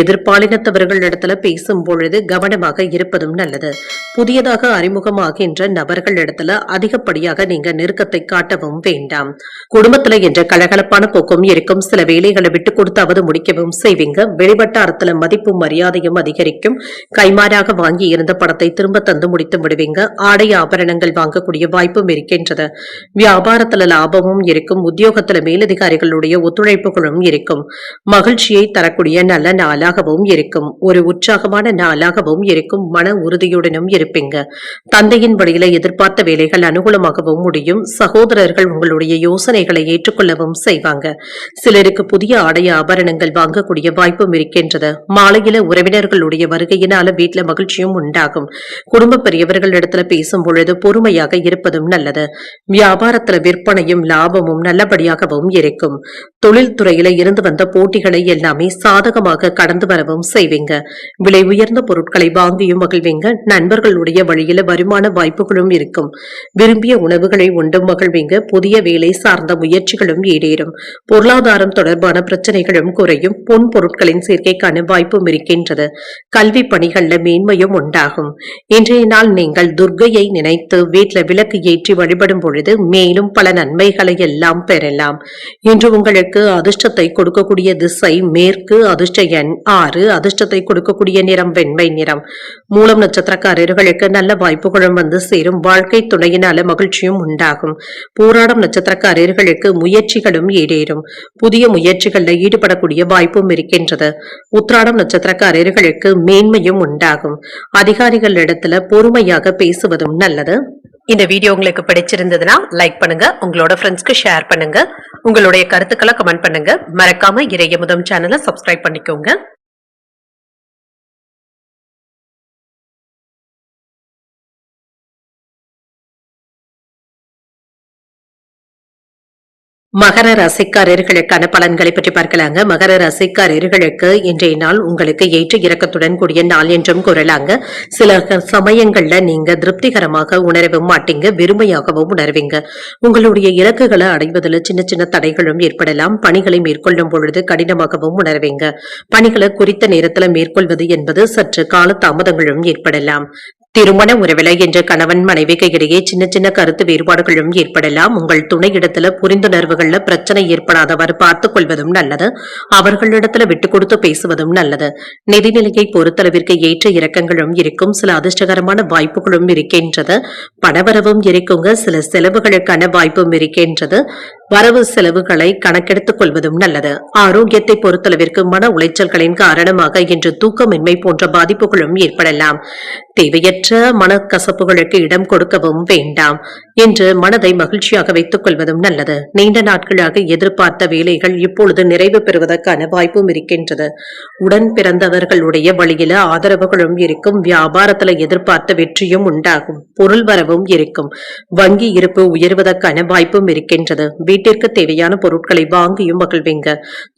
S1: எதிர்பாலினத்தவர்கள் இடத்துல பேசும் பொழுது கவனமாக இருப்பதும் நல்லது. புதியதாக அறிமுகமாகின்ற நபர்கள் இடத்துல அதிகப்படியாக நீங்க நெருக்கத்தை காட்டவும் வேண்டாம். குடும்பத்துல என்ற கலகலப்பான போக்கும் இருக்கும். சில வேலைகளை விட்டு கொடுத்தாவது முடிக்கவும் செய்வீங்க. வெளிவட்டாரத்துல மதிப்பும் மரியாதையும் அதிகரிக்கும். கைமாறாக வாங்கி இருந்த பணத்தை திரும்ப தந்து முடித்து விடுவீங்க. ஆடை ஆபரணங்கள் வாங்கக்கூடிய வாய்ப்பும் இருக்கின்றது. வியாபாரத்துல லாபமும் இருக்கும். உத்தியோகத்துல மேலதிகாரிகளுடைய ஒத்துழைப்புகளும் இருக்கும். மகிழ்ச்சியை தரக்கூடிய நல்ல நாளாகவும் இருக்கும். ஒரு உற்சாகமான நாளாகவும் இருக்கும். மன உறுதியுடனும் இருப்பீங்க. தந்தையின் வழியில எதிர்பார்த்த வேலைகள் அனுகூலமாகவும் முடியும். சகோதரர்கள் உங்களுடைய யோசனைகளை ஏற்றுக்கொள்ளவும் செய்வாங்க. சிலருக்கு புதிய ஆடை ஆபரணங்கள் வாங்கக்கூடிய வாய்ப்பும் இருக்கின்றது. மாலையில உறவினர்களுடைய வருகையினால வீட்டுல மகிழ்ச்சியும் உண்டாகும். குடும்ப பெரியவர்கள் இடத்துல பேசும் பொழுது பொறுமையாக இருப்பதும் நல்லது. வியாபாரத்துல விற்பனையும் லாபமும் நல்லபடியாகவும் இருக்கும். தொழில்துறையில இருந்து வந்த போட்டிகளை எல்லாமே சாதகமாக கடந்து வரவும் செய்வீங்க. விலை உயர்ந்த பொருட்களை வாங்கியும் மகிழ்வீங்க. நண்பர்களுடைய வழியில வருமான வாய்ப்புகளும் இருக்கும். விரும்பிய உணவுகளை உண்டும் மகிழ்வீங்க. புதிய வேலை சார்ந்த முயற்சிகளும் ஈடேறும். பொருளாதாரம் தொடர்பான பிரச்சனைகளும் குறையும். பொன் பொருட்களின் சேர்க்கைக்கான வாய்ப்பும் இருக்கின்றது. கல்வி பணிகள்ல மேன்மையும் உண்டாகும். இன்றைய நாள் நீங்கள் துர்க்கையை நினைத்து வீட்டுல விளக்கு ஏற்றி வழிபடும் பொழுது மேலும் பல நன்மைகளை எல்லாம் பெறலாம். இன்று உங்களுக்கு அதிர்ஷ்டத்தை கொடுக்கக்கூடிய திசை மேற்கு. அதிர்ஷ்ட எண் 6. அதிர்ஷ்டத்தை கொடுக்கக்கூடிய நிறம் வெண்மை நிறம். மூலம் நட்சத்திரக்காரர்களுக்கு நல்ல வாய்ப்புகளும் வந்து சேரும். வாழ்க்கை துணையினால மகிழ்ச்சியும் உண்டாகும். போராடும் நட்சத்திரக்காரர்களுக்கு முயற்சிகளும் ஈடேறும். புதிய முயற்சிகள்ல ஈடுபடக்கூடிய வாய்ப்பும் இருக்கின்றது. உத்திராடம் நட்சத்திரக்காரர்களுக்கு மேன்மையும் உண்டாகும். அதிகாரிகள் இடத்துல பொறுமையாக பேசுவதும் நல்லது. இந்த வீடியோ உங்களுக்கு பிடிச்சிருந்ததுன்னா லைக் பண்ணுங்க, உங்களோட ஃப்ரெண்ட்ஸ்க்கு ஷேர் பண்ணுங்க, உங்களுடைய கருத்துக்களை கமெண்ட் பண்ணுங்க. மறக்காம இறையமுதம் சேனலை சப்ஸ்கிரைப் பண்ணிக்கோங்க. மகர ராசிக்காரர்களுக்கான பலன்களை பற்றி பார்க்கலாங்க. மகர ராசிக்காரர்களுக்கு இன்றைய நாள் உங்களுக்கு ஏற்ற இறக்கத்துடன் கூடிய நாள் என்றும் கூறலாங்க. சில சமயங்கள்ல நீங்க திருப்திகரமாக உணரவும் மாட்டீங்க, வெறுமையாகவும் உணர்வீங்க. உங்களுடைய இலக்குகளை அடைவதில் சின்ன சின்ன தடைகளும் ஏற்படலாம். பணிகளை மேற்கொள்ளும் பொழுது கடினமாகவும் உணர்வீங்க. பணிகளை குறித்த நேரத்தில் மேற்கொள்வது என்பது சற்று கால தாமதங்களும் ஏற்படலாம். திருமண உறவில என்ற கணவன் மனைவிக்கு இடையே சின்ன சின்ன கருத்து வேறுபாடுகளும் ஏற்படலாம். உங்கள் துணையிடத்துல புரிந்துணர்வுகள்ல பிரச்சனை ஏற்படாதவாறு பார்த்துக் கொள்வதும் நல்லது. அவர்களிடத்துல விட்டு கொடுத்து பேசுவதும் நல்லது. நிதிநிலையை பொறுத்தளவிற்கு ஏற்ற இறக்கங்களும் இருக்கும். சில அதிர்ஷ்டகரமான வாய்ப்புகளும் இருக்கின்றது. பணவரவும் இருக்குங்க. சில செலவுகளுக்கான வாய்ப்பும் இருக்கின்றது. வரவு செலவுகளை கணக்கெடுத்துக் கொள்வதும் நல்லது. ஆரோக்கியத்தை பொறுத்தளவிற்கு மன உளைச்சல்களின் காரணமாக இன்று தூக்கமின்மை போன்ற பாதிப்புகளும் ஏற்படலாம். தேவையற்ற மனக்கசப்புகளுக்கு இடம் கொடுக்கவும் வேண்டாம் என்று மனதை மகிழ்ச்சியாக வைத்துக் கொள்வதும் நல்லது. நீண்ட நாட்களாக எதிர்பார்த்த வேலைகள் இப்பொழுது நிறைவு பெறுவதற்கான வாய்ப்பும் இருக்கின்றது. உடன் பிறந்தவர்களுடைய வழியில ஆதரவுகளும் இருக்கும். வியாபாரத்துல எதிர்பார்த்த வெற்றியும் உண்டாகும். பொருள் வரவும் இருக்கும். வங்கி இருப்பு உயர்வதற்கான வாய்ப்பும் இருக்கின்றது. வீட்டிற்கு தேவையான பொருட்களை வாங்கியும் மகிழ்வீங்க.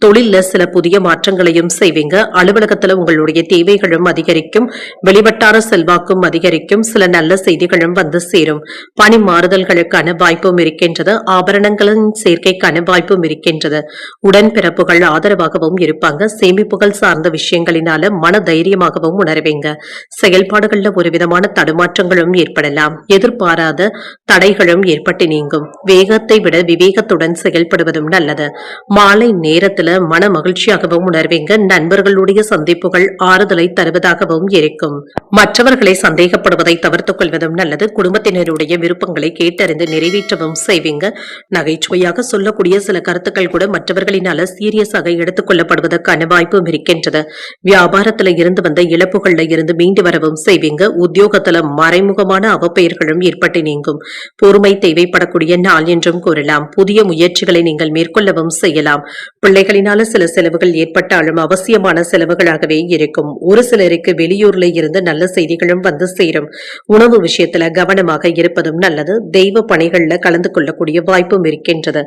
S1: தொழில சில புதிய மாற்றங்களையும் செய்வீங்க. அலுவலகத்துல உங்களுடைய தேவைகளும் அதிகரிக்கும். வெளிவட்டார செல்வாக்கும் அதிகரிக்கும். சில நல்ல செய்திகளும் வந்து சேரும். பணி மாறுதல்களுக்கான வாய்ப்பும் இருக்கின்றது. ஆபரணங்களின் சேர்க்கைக்கான வாய்ப்பும் இருக்கின்றது. உடன்பிறப்புகள் ஆதரவாகவும் இருப்பாங்க. சேமிப்புகள் சார்ந்த விஷயங்களினால மன தைரியமாகவும் உணர்வீங்க. செயல்பாடுகள்ல ஒரு விதமான தடுமாற்றங்களும் ஏற்படலாம். எதிர்பாராத தடைகளும் ஏற்பட்டு நீங்கும். வேகத்தை விட விவேகத்துடன் செயல்படுவதும் நல்லது. மாலை நேரத்துல மன மகிழ்ச்சியாகவும் உணர்வீங்க. நண்பர்களுடைய சந்திப்புகள் ஆறுதலை தருவதாகவும் இருக்கும். மற்றவர்களை சந்தேகப்படுவதை தவிர்த்துக் கொள்வதும் நல்லது. குடும்பத்தினருடைய விருப்பங்களை கேட்டறிந்து நிறைவேற்றவும் செய்வீங்க. நகைச்சுவையாக சொல்லக்கூடிய சில கருத்துக்கள் கூட மற்றவர்களினால சீரியஸாக எடுத்துக் கொள்ளப்படுவதற்கான வாய்ப்பும் இருக்கின்றது. வியாபாரத்துல இருந்து வந்த இழப்புகள்ல இருந்து மீண்டு வரவும் செய்வீங்க. உத்தியோகத்துல மறைமுகமான அவப்பெயர்களும் ஏற்பட்டு நீங்கும். பொறுமை தேவைப்படக்கூடிய நாள் என்றும் கூறலாம். புதிய முயற்சிகளை நீங்கள் மேற்கொள்ளவும் செய்யலாம். பிள்ளைகளினால சில செலவுகள் ஏற்பட்டாலும் அவசியமான செலவுகளாகவே இருக்கும். ஒரு சிலருக்கு வெளியூர்ல இருந்து நல்ல செய்திகளும் வந்து சேரும். உணவு விஷயத்துல கவனமாக இருப்பதும் நல்லது. தெய்வ பணிகள்ல கலந்து கொள்ளக்கூடிய வாய்ப்பும் இருக்கின்றது.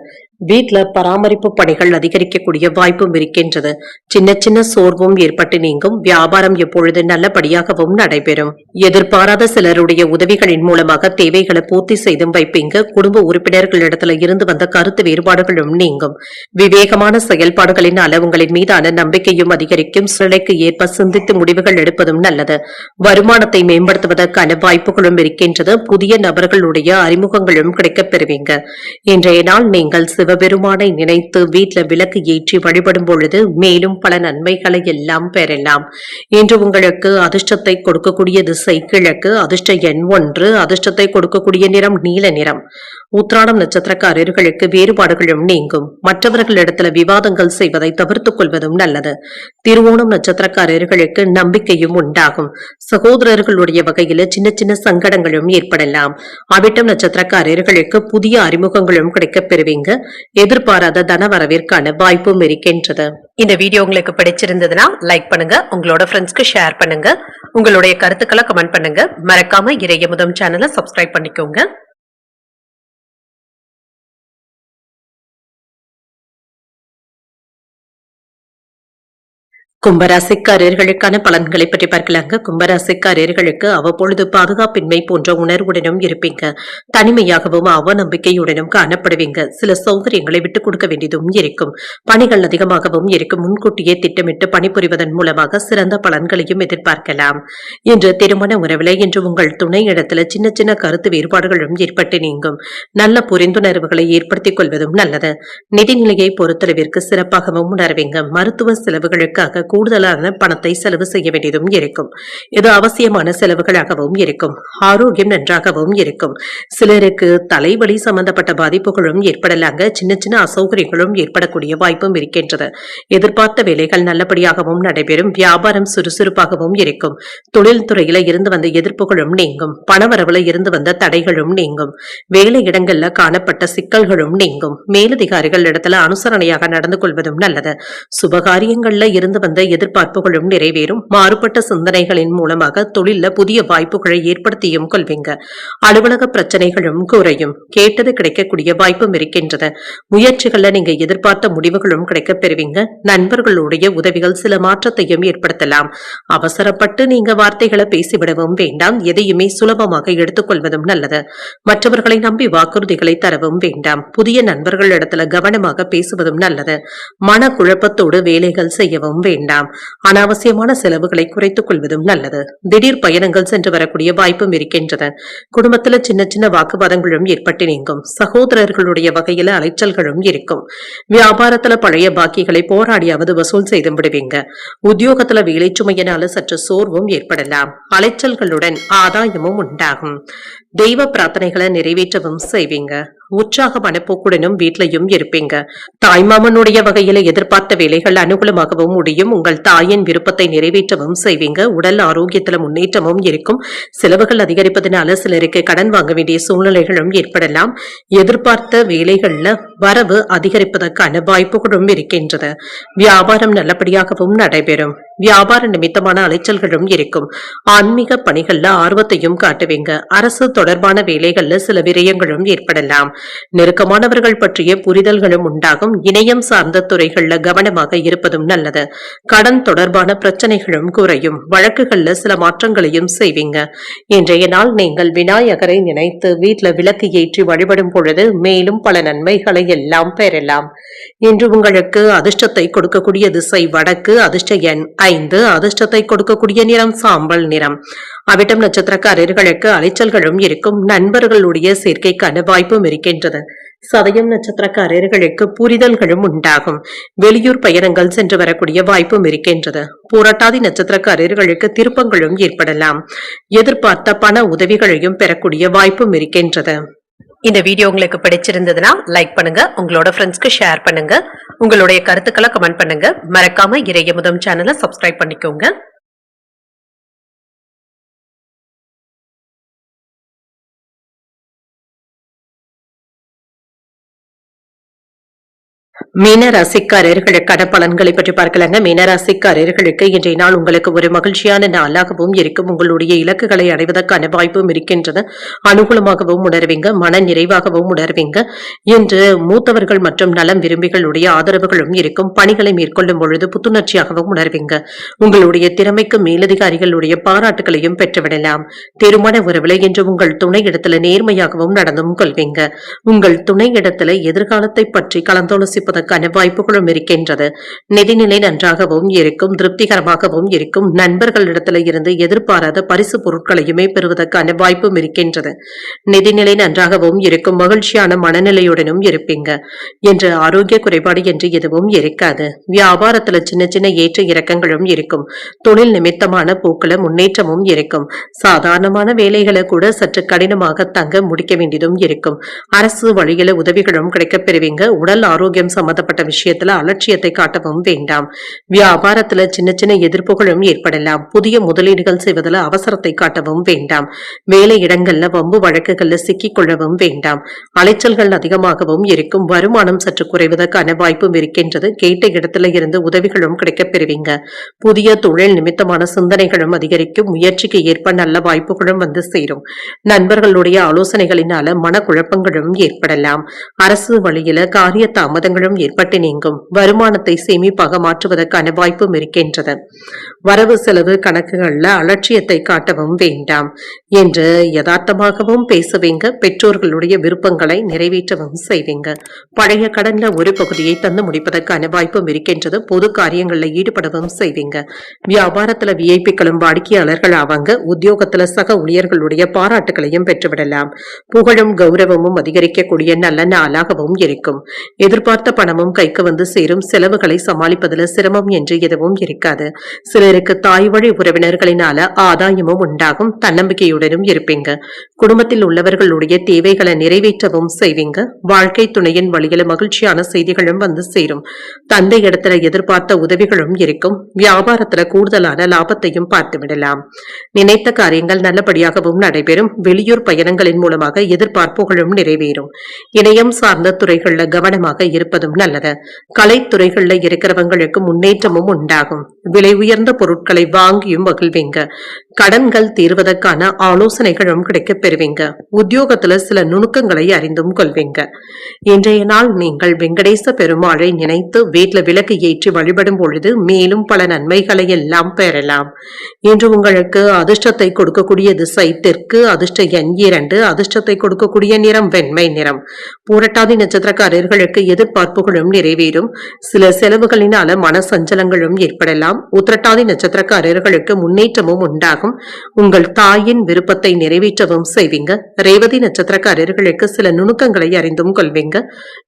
S1: வீட்டுல பராமரிப்பு பணிகள் அதிகரிக்கக்கூடிய வாய்ப்பும் இருக்கின்றது. சின்ன சின்ன சோர்வும் ஏற்பட்டு நீங்கும். வியாபாரம் எப்பொழுது நல்லபடியாகவும் நடைபெறும். எதிர்பாராத சிலருடைய உதவிகளின் மூலமாக தேவைகளை பூர்த்தி செய்தும் வைப்பீங்க. குடும்ப உறுப்பினர்களிடத்துல இருந்து வந்த கருத்து வேறுபாடுகளும் நீங்கும். விவேகமான செயல்பாடுகளினால உங்களின் மீதான நம்பிக்கையும் அதிகரிக்கும். சூழ்நிலைக்கு ஏற்ப சிந்தித்து முடிவுகள் எடுப்பதும் நல்லது. வருமானத்தை மேம்படுத்துவதற்கான வாய்ப்புகளும் இருக்கின்றது. புதிய நபர்களுடைய அறிமுகங்களும் கிடைக்கப் பெறுவீங்க. இன்றைய நாள் நீங்கள் சிவபெருமானை நினைத்து வீட்டுல விளக்கு ஏற்றி வழிபடும் பொழுது மேலும் பல நன்மைகளை எல்லாம் பெறலாம். இன்று உங்களுக்கு அதிர்ஷ்டத்தை கொடுக்கக்கூடிய திசை கிழக்கு. அதிர்ஷ்ட எண் 1. அதிர்ஷ்டத்தை கொடுக்கக்கூடிய நிறம் நீல நிறம். உத்திராடம் நட்சத்திரக்காரர்களுக்கு வேறுபாடுகளும் நீங்கும். மற்றவர்களிடத்துல விவாதங்கள் செய்வதை தவிர்த்துக் கொள்வதும் நல்லது. திருவோணம் நட்சத்திரக்காரர்களுக்கு நம்பிக்கையும் உண்டாகும். சகோதரர்களுடைய வகையில சின்ன சின்ன சங்கடங்களும் ஏற்படலாம். அவிட்டம் நட்சத்திரக்காரர்களுக்கு புதிய அறிமுகங்களும் கிடைக்கப் பெறுவீங்க. எதிர்பாராத தன வரவிற்கான வாய்ப்பும் இருக்கின்றது. இந்த வீடியோ உங்களுக்கு பிடிச்சிருந்ததுன்னா லைக் பண்ணுங்க. உங்களோட ஃப்ரெண்ட்ஸ்க்கு ஷேர் பண்ணுங்க. உங்களுடைய கருத்துக்களை கமெண்ட் பண்ணுங்க. மறக்காம இறையமுதம் சேனலை சப்ஸ்கிரைப் பண்ணிக்கோங்க. கும்பராசிக்காரர்களுக்கான பலன்களை பற்றி பார்க்கலாங்க. கும்பராசிக்காரர்களுக்கு அவ்வப்பொழுது பாதுகாப்பின்மை போன்ற உணர்வுடனும் இருப்பீங்க. தனிமையாகவும் அவநம்பிக்கையுடனும் காணப்படுவீங்க. சில சௌகரியங்களை விட்டுக் கொடுக்க வேண்டியதும் இருக்கும். பணிகள் அதிகமாகவும் இருக்கும். முன்கூட்டியே திட்டமிட்டு பணிபுரிவதன் மூலமாக சிறந்த பலன்களையும் எதிர்பார்க்கலாம். இன்று திருமண உறவில் இன்று உங்கள் துணை இடத்துல சின்ன சின்ன கருத்து வேறுபாடுகளும் ஏற்பட்டு நீங்கும். நல்ல புரிந்துணர்வுகளை ஏற்படுத்திக் கொள்வதும் நல்லது. நிதிநிலையை பொறுத்தளவிற்கு சிறப்பாகவும் உணர்வீங்க. மருத்துவ செலவுகளுக்காக கூடுதலான பணத்தை செலவு செய்ய வேண்டியதும் இருக்கும். இது அவசியமான செலவுகளாகவும் இருக்கும். ஆரோக்கியம் நன்றாகவும் இருக்கும். சிலருக்கு தலைவலி சம்பந்தப்பட்ட பாதிப்புகளும் ஏற்படலாங்க. சின்ன சின்ன அசௌகரியங்களும் ஏற்படக்கூடிய வாய்ப்பும் இருக்கின்றது. எதிர்பார்த்த வேலைகள் நல்லபடியாகவும் நடைபெறும். வியாபாரம் சுறுசுறுப்பாகவும் இருக்கும். தொழில் துறையில இருந்து வந்த எதிர்ப்புகளும் நீங்கும். பணவரவுல இருந்து வந்த தடைகளும் நீங்கும். வேலை இடங்கள்ல காணப்பட்ட சிக்கல்களும் நீங்கும். மேலதிகாரிகள் இடத்துல அனுசரணையாக நடந்து கொள்வதும் நல்லது. சுபகாரியங்கள்ல இருந்து வந்த எதிர்பார்ப்புகளும் நிறைவேறும். மாறுபட்ட சிந்தனைகளின் மூலமாக தொழில புதிய வாய்ப்புகளை ஏற்படுத்தியும் கொள்வீங்க. அலுவலக பிரச்சனைகளும் குறையும். கேட்டது கிடைக்கக்கூடிய வாய்ப்பும் இருக்கின்றது. முயற்சிகள்ல நீங்க எதிர்பார்த்த முடிவுகளும் கிடைக்கப் பெறுவீங்க. நண்பர்களுடைய உதவிகள் சில மாற்றத்தையும் ஏற்படுத்தலாம். அவசரப்பட்டு நீங்க வார்த்தைகளை பேசிவிடவும் வேண்டாம். எதையுமே சுலபமாக எடுத்துக்கொள்வதும் நல்லது. மற்றவர்களை நம்பி வாக்குறுதிகளை தரவும் வேண்டாம். புதிய நண்பர்களிடத்துல கவனமாக பேசுவதும் நல்லது. மன குழப்பத்தோடு வேலைகள் செய்யவும் வேண்டாம். ஏற்படலாம். அனாவசியமான செலவுகளை குறைத்துக் கொள்வதும் நல்லது. திடீர் பயணங்கள் சென்று வரக்கூடிய வாய்ப்பும் இருக்கின்றது. குடும்பத்துல சின்ன சின்ன வாக்குவாதங்களும் ஏற்பட்டு நீங்கும். சகோதரர்களுடைய வகையில அலைச்சல்களும் இருக்கும். வியாபாரத்துல பழைய பாக்கிகளை போராடியாவது வசூல் செய்து விடுவீங்க. உத்தியோகத்துல வேலை சுமையினால சற்று சோர்வும் ஏற்படலாம். அலைச்சல்களுடன் ஆதாயமும் உண்டாகும். தெய்வ பிரார்த்தனைகளை நிறைவேற்றவும் செய்வீங்க. உற்சாக மனப்போக்குடனும் வீட்லயும் இருப்பீங்க. தாய்மாமனுடைய வகையில எதிர்பார்த்த வேலைகள் அனுகூலமாகவும் முடியும். உங்கள் தாயின் விருப்பத்தை நிறைவேற்றவும் செய்வீங்க. உடல் ஆரோக்கியத்துல முன்னேற்றமும் இருக்கும். செலவுகள் அதிகரிப்பதனால சிலருக்கு கடன் வாங்க வேண்டிய சூழ்நிலைகளும் ஏற்படலாம். எதிர்பார்த்த வேலைகள்ல வரவு அதிகரிப்பதற்கான வாய்ப்புகளும் இருக்கின்றது. வியாபாரம் நல்லபடியாகவும் நடைபெறும். வியாபார நிமித்தமான அலைச்சல்களும் இருக்கும். ஆன்மீக பணிகள்ல ஆர்வத்தையும் காட்டுவீங்க. அரசு தொடர்பான வேலைகள்ல சில விரயங்களும் ஏற்படலாம். நெருக்கமானவர்கள் பற்றிய புரிதல்களும் உண்டாகும். இணையம் சார்ந்த துறைகள்ல கவனமாக இருப்பதும் நல்லது. கடன் தொடர்பான பிரச்சனைகளும் குறையும். வழக்குகள்ல சில மாற்றங்களையும் செய்வீங்க. இன்றைய நாள் நீங்கள் விநாயகரை நினைத்து வீட்டுல விளக்கு ஏற்றி வழிபடும் பொழுது மேலும் பல நன்மைகளை எல்லாம் பெறலாம். இன்று உங்களுக்கு அதிர்ஷ்டத்தை கொடுக்கக்கூடிய திசை வடக்கு. அதிர்ஷ்ட எண் 5. அதிர்ஷ்டத்தை கொடுக்கக்கூடிய நிறம் சாம்பல் நிறம். அவிட்டம் நட்சத்திரக்காரர்களுக்கு அலைச்சல்களும் இருக்கும். நண்பர்களுடைய சேர்க்கைக்கான வாய்ப்பும் இருக்கின்றது. சதயம் நட்சத்திரக்காரர்களுக்கு புரிதல்களும் உண்டாகும். வெளியூர் பயணங்கள் சென்று வரக்கூடிய வாய்ப்பும் இருக்கின்றது. பூரட்டாதி நட்சத்திரக்காரர்களுக்கு திருப்பங்களும் ஏற்படலாம். எதிர்பார்த்த பண உதவிகளையும் பெறக்கூடிய வாய்ப்பும் இருக்கின்றது. இந்த வீடியோ உங்களுக்கு பிடிச்சிருந்ததுன்னா லைக் பண்ணுங்க, உங்களோட ஃப்ரெண்ட்ஸ்க்கு ஷேர் பண்ணுங்க, உங்களுடைய கருத்துக்களை கமெண்ட் பண்ணுங்க. மறக்காம இறையமுதம் சேனலை சப்ஸ்கிரைப் பண்ணிக்கோங்க. மீனராசிக்காரர்களுக்கான பலன்களை பற்றி பார்க்கலாங்க. மீனராசிக்காரர்களுக்கு இன்றைய நாள் உங்களுக்கு ஒரு மகிழ்ச்சியான நாளாகவும் இருக்கும். உங்களுடைய இலக்குகளை அடைவதற்கான வாய்ப்பும் இருக்கின்றது. அனுகூலமாகவும் உணர்வீங்க. மன நிறைவாகவும் உணர்வீங்க. இன்று மூத்தவர்கள் மற்றும் நலம் விரும்பிகளுடைய ஆதரவுகளும் இருக்கும். பணிகளை மேற்கொள்ளும் பொழுது புத்துணர்ச்சியாகவும் உணர்வீங்க. உங்களுடைய திறமைக்கு மேலதிகாரிகளுடைய பாராட்டுகளையும் பெற்றுவிடலாம். திருமண உறவுல இன்று உங்கள் துணை இடத்துல நேர்மையாகவும் நடந்தும் கொள்வீங்க. உங்கள் துணை இடத்துல எதிர்காலத்தை பற்றி கலந்தாலோசிப்பதற்கான வாய்ப்புகளும் இருக்கின்றது. நிதிநிலை நன்றாகவும் இருக்கும். திருப்திகரமாகவும் இருக்கும். நண்பர்களிடத்துல இருந்து எதிர்பாராத பரிசு பொருட்களையுமே பெறுவதற்கான வாய்ப்பும் இருக்கின்றது. நிதிநிலை நன்றாகவும் இருக்கும். மகிழ்ச்சியான மனநிலையுடனும் இருப்பீங்க. என்று ஆரோக்கிய குறைபாடு என்று எதுவும் இருக்காது. வியாபாரத்துல சின்ன சின்ன ஏற்ற இறக்கங்களும் இருக்கும். தொழில் நிமித்தமான போக்குல முன்னேற்றமும் இருக்கும். சாதாரணமான வேலைகளை கூட சற்று கடினமாக தங்க முடிக்க வேண்டியதும் இருக்கும். அரசு வழியில உதவிகளும் கிடைக்கப் பெறுவீங்க. உடல் ஆரோக்கியம் சம்பந்தப்பட்ட விஷயத்துல அலட்சியத்தை காட்டவும் வேண்டாம். வியாபாரத்துல சின்ன சின்ன எதிர்ப்புகளும் ஏற்படலாம். புதிய முதலீடுகள் செய்வதில் அவசரத்தை காட்டவும் வேண்டாம். வேலை இடங்கள்ல வம்பு வழக்குகள்ல சிக்கிக் கொள்ளவும் வேண்டாம். அலைச்சல்கள் அதிகமாகவும் இருக்கும். வருமானம் சற்று குறைவதற்கான வாய்ப்பும் இருக்கின்றது. கேட்ட இடத்துல இருந்து உதவிகளும் கிடைக்கப் பெறுவீங்க. புதிய தொழில் நிமித்தமான சிந்தனைகளும் அதிகரிக்கும். முயற்சிக்கு ஏற்ப நல்ல வாய்ப்புகளும் வந்து சேரும். நண்பர்களுடைய ஆலோசனைகளினால மனக்குழப்பங்களும் ஏற்படலாம். அரசு வழியில காரிய தாமதங்களும் ஏற்பட்டு நீங்கும். வருமானத்தை சேமிப்பாக மாற்றுவதற்கான வாய்ப்பும் இருக்கின்றது. வரவு செலவு கணக்குகள்ல அலட்சியத்தை காட்டவும் வேண்டாம். என்று யதார்த்தமாகவும் பேசுவீங்க. பெற்றோர்களுடைய விருப்பங்களை நிறைவேற்றவும் செய்வீங்க. பழைய கடன்ல ஒரு பகுதியை தந்து முடிப்பதற்கான வாய்ப்பும் இருக்கின்றது. பொது காரியங்கள்ல ஈடுபடவும் செய்வீங்க. வியாபாரத்துல விஐபிக்களும் வாடிக்கையாளர்கள் ஆவாங்க. உத்தியோகத்துல சக ஊழியர்களுடைய பாராட்டுகளையும் பெற்றுவிடலாம். புகழும் கௌரவமும் அதிகரிக்கக்கூடிய நல்ல நாளாகவும் இருக்கும். எதிர்பார்த்த பணமும் கைக்கு வந்து சேரும். செலவுகளை சமாளிப்பதில் சிரமம் என்று எதுவும் இருக்காது. சிலருக்கு தாய் வழி உறவினர்களினால ஆதாயமும் உண்டாகும். தன்னம்பிக்கையுடனும் இருப்பீங்க. குடும்பத்தில் உள்ளவர்களுடைய தேவைகளை நிறைவேற்றவும் செய்வீங்க. வாழ்க்கை துணையின் வழியில மகிழ்ச்சியான செய்திகளும் வந்து சேரும். தந்தை இடத்துல எதிர்பார்த்த உதவிகளும் இருக்கும். வியாபாரத்துல கூடுதலான லாபத்தையும் பார்த்து விடலாம். நினைத்த காரியங்கள் நல்லபடியாகவும் நடைபெறும். வெளியூர் பயணங்களின் மூலமாக எதிர்பார்ப்புகளும் நிறைவேறும். இணையம் சார்ந்த துறைகள்ல கவனமாக இருப்பதும் நல்லது. கலைத்துறைகள்ல இருக்கிறவங்களுக்கு முன்னேற்றமும் உண்டாகும். விலை உயர்ந்த பொருட்களை வாங்கியும் மகிழ்வீங்க. கடன்கள் தீர்வதற்கான ஆலோசனைகளும் கிடைக்கப் பெறுவீங்க. உத்தியோகத்துல சில நுணுக்கங்களை அறிந்தும் கொள்வீங்க. இன்றைய நாள் நீங்கள் வெங்கடேச பெருமாளை நினைத்து வீட்டுல விளக்கு ஏற்றி வழிபடும் பொழுது மேலும் பல நன்மைகளை எல்லாம் பெறலாம். இன்று உங்களுக்கு அதிர்ஷ்டத்தை கொடுக்கக்கூடிய திசை தெற்கு, அதிர்ஷ்ட எண் 2, அதிர்ஷ்டத்தை கொடுக்கக்கூடிய நிறம் வெண்மை நிறம். பூரட்டாதி நட்சத்திரக்காரர்களுக்கு எதிர்பார்ப்புகளும் நிறைவேறும். சில செலவுகளினால மன சஞ்சலங்களும் ஏற்படலாம். உத்திரட்டாதி நட்சத்திரக்காரர்களுக்கு முன்னேற்றமும் உண்டாகும். உங்கள் தாயின் விருப்பத்தை நிறைவேற்றவும் செய்வீங்க. ரேவதி நட்சத்திரக்காரர்களுக்கு சில நுணுக்கங்களை அறிந்தும் கொள்வீங்க.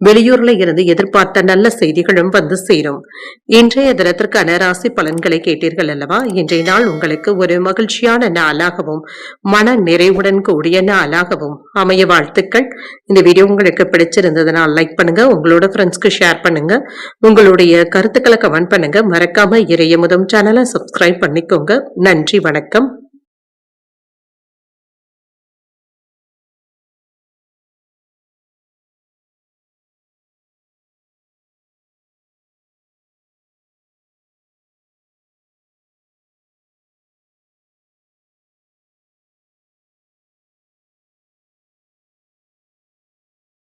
S1: வெளியூர்ல இருந்து எதிர்பார்த்த நல்ல செய்திகளும் வந்து சேரும். இன்றைய தினத்திற்கான ராசி பலன்களை கேட்டீர்கள் அல்லவா? இன்றைய நாள் உங்களுக்கு ஒரு மகிழ்ச்சியான நாளாகவும் மன நிறைவுடன் கூடிய நாளாகவும் அமைய வாழ்த்துக்கள். இந்த வீடியோ உங்களுக்கு பிடிச்சிருந்ததுனால் லைக் பண்ணுங்க, உங்களோட ஃப்ரெண்ட்ஸ்க்கு ஷேர் பண்ணுங்க, உங்களுடைய கருத்துக்களை கமெண்ட் பண்ணுங்க. மறக்காம இறையமுதம் சேனலை சப்ஸ்கிரைப் பண்ணிக்கோங்க. நன்றி, வணக்கம்.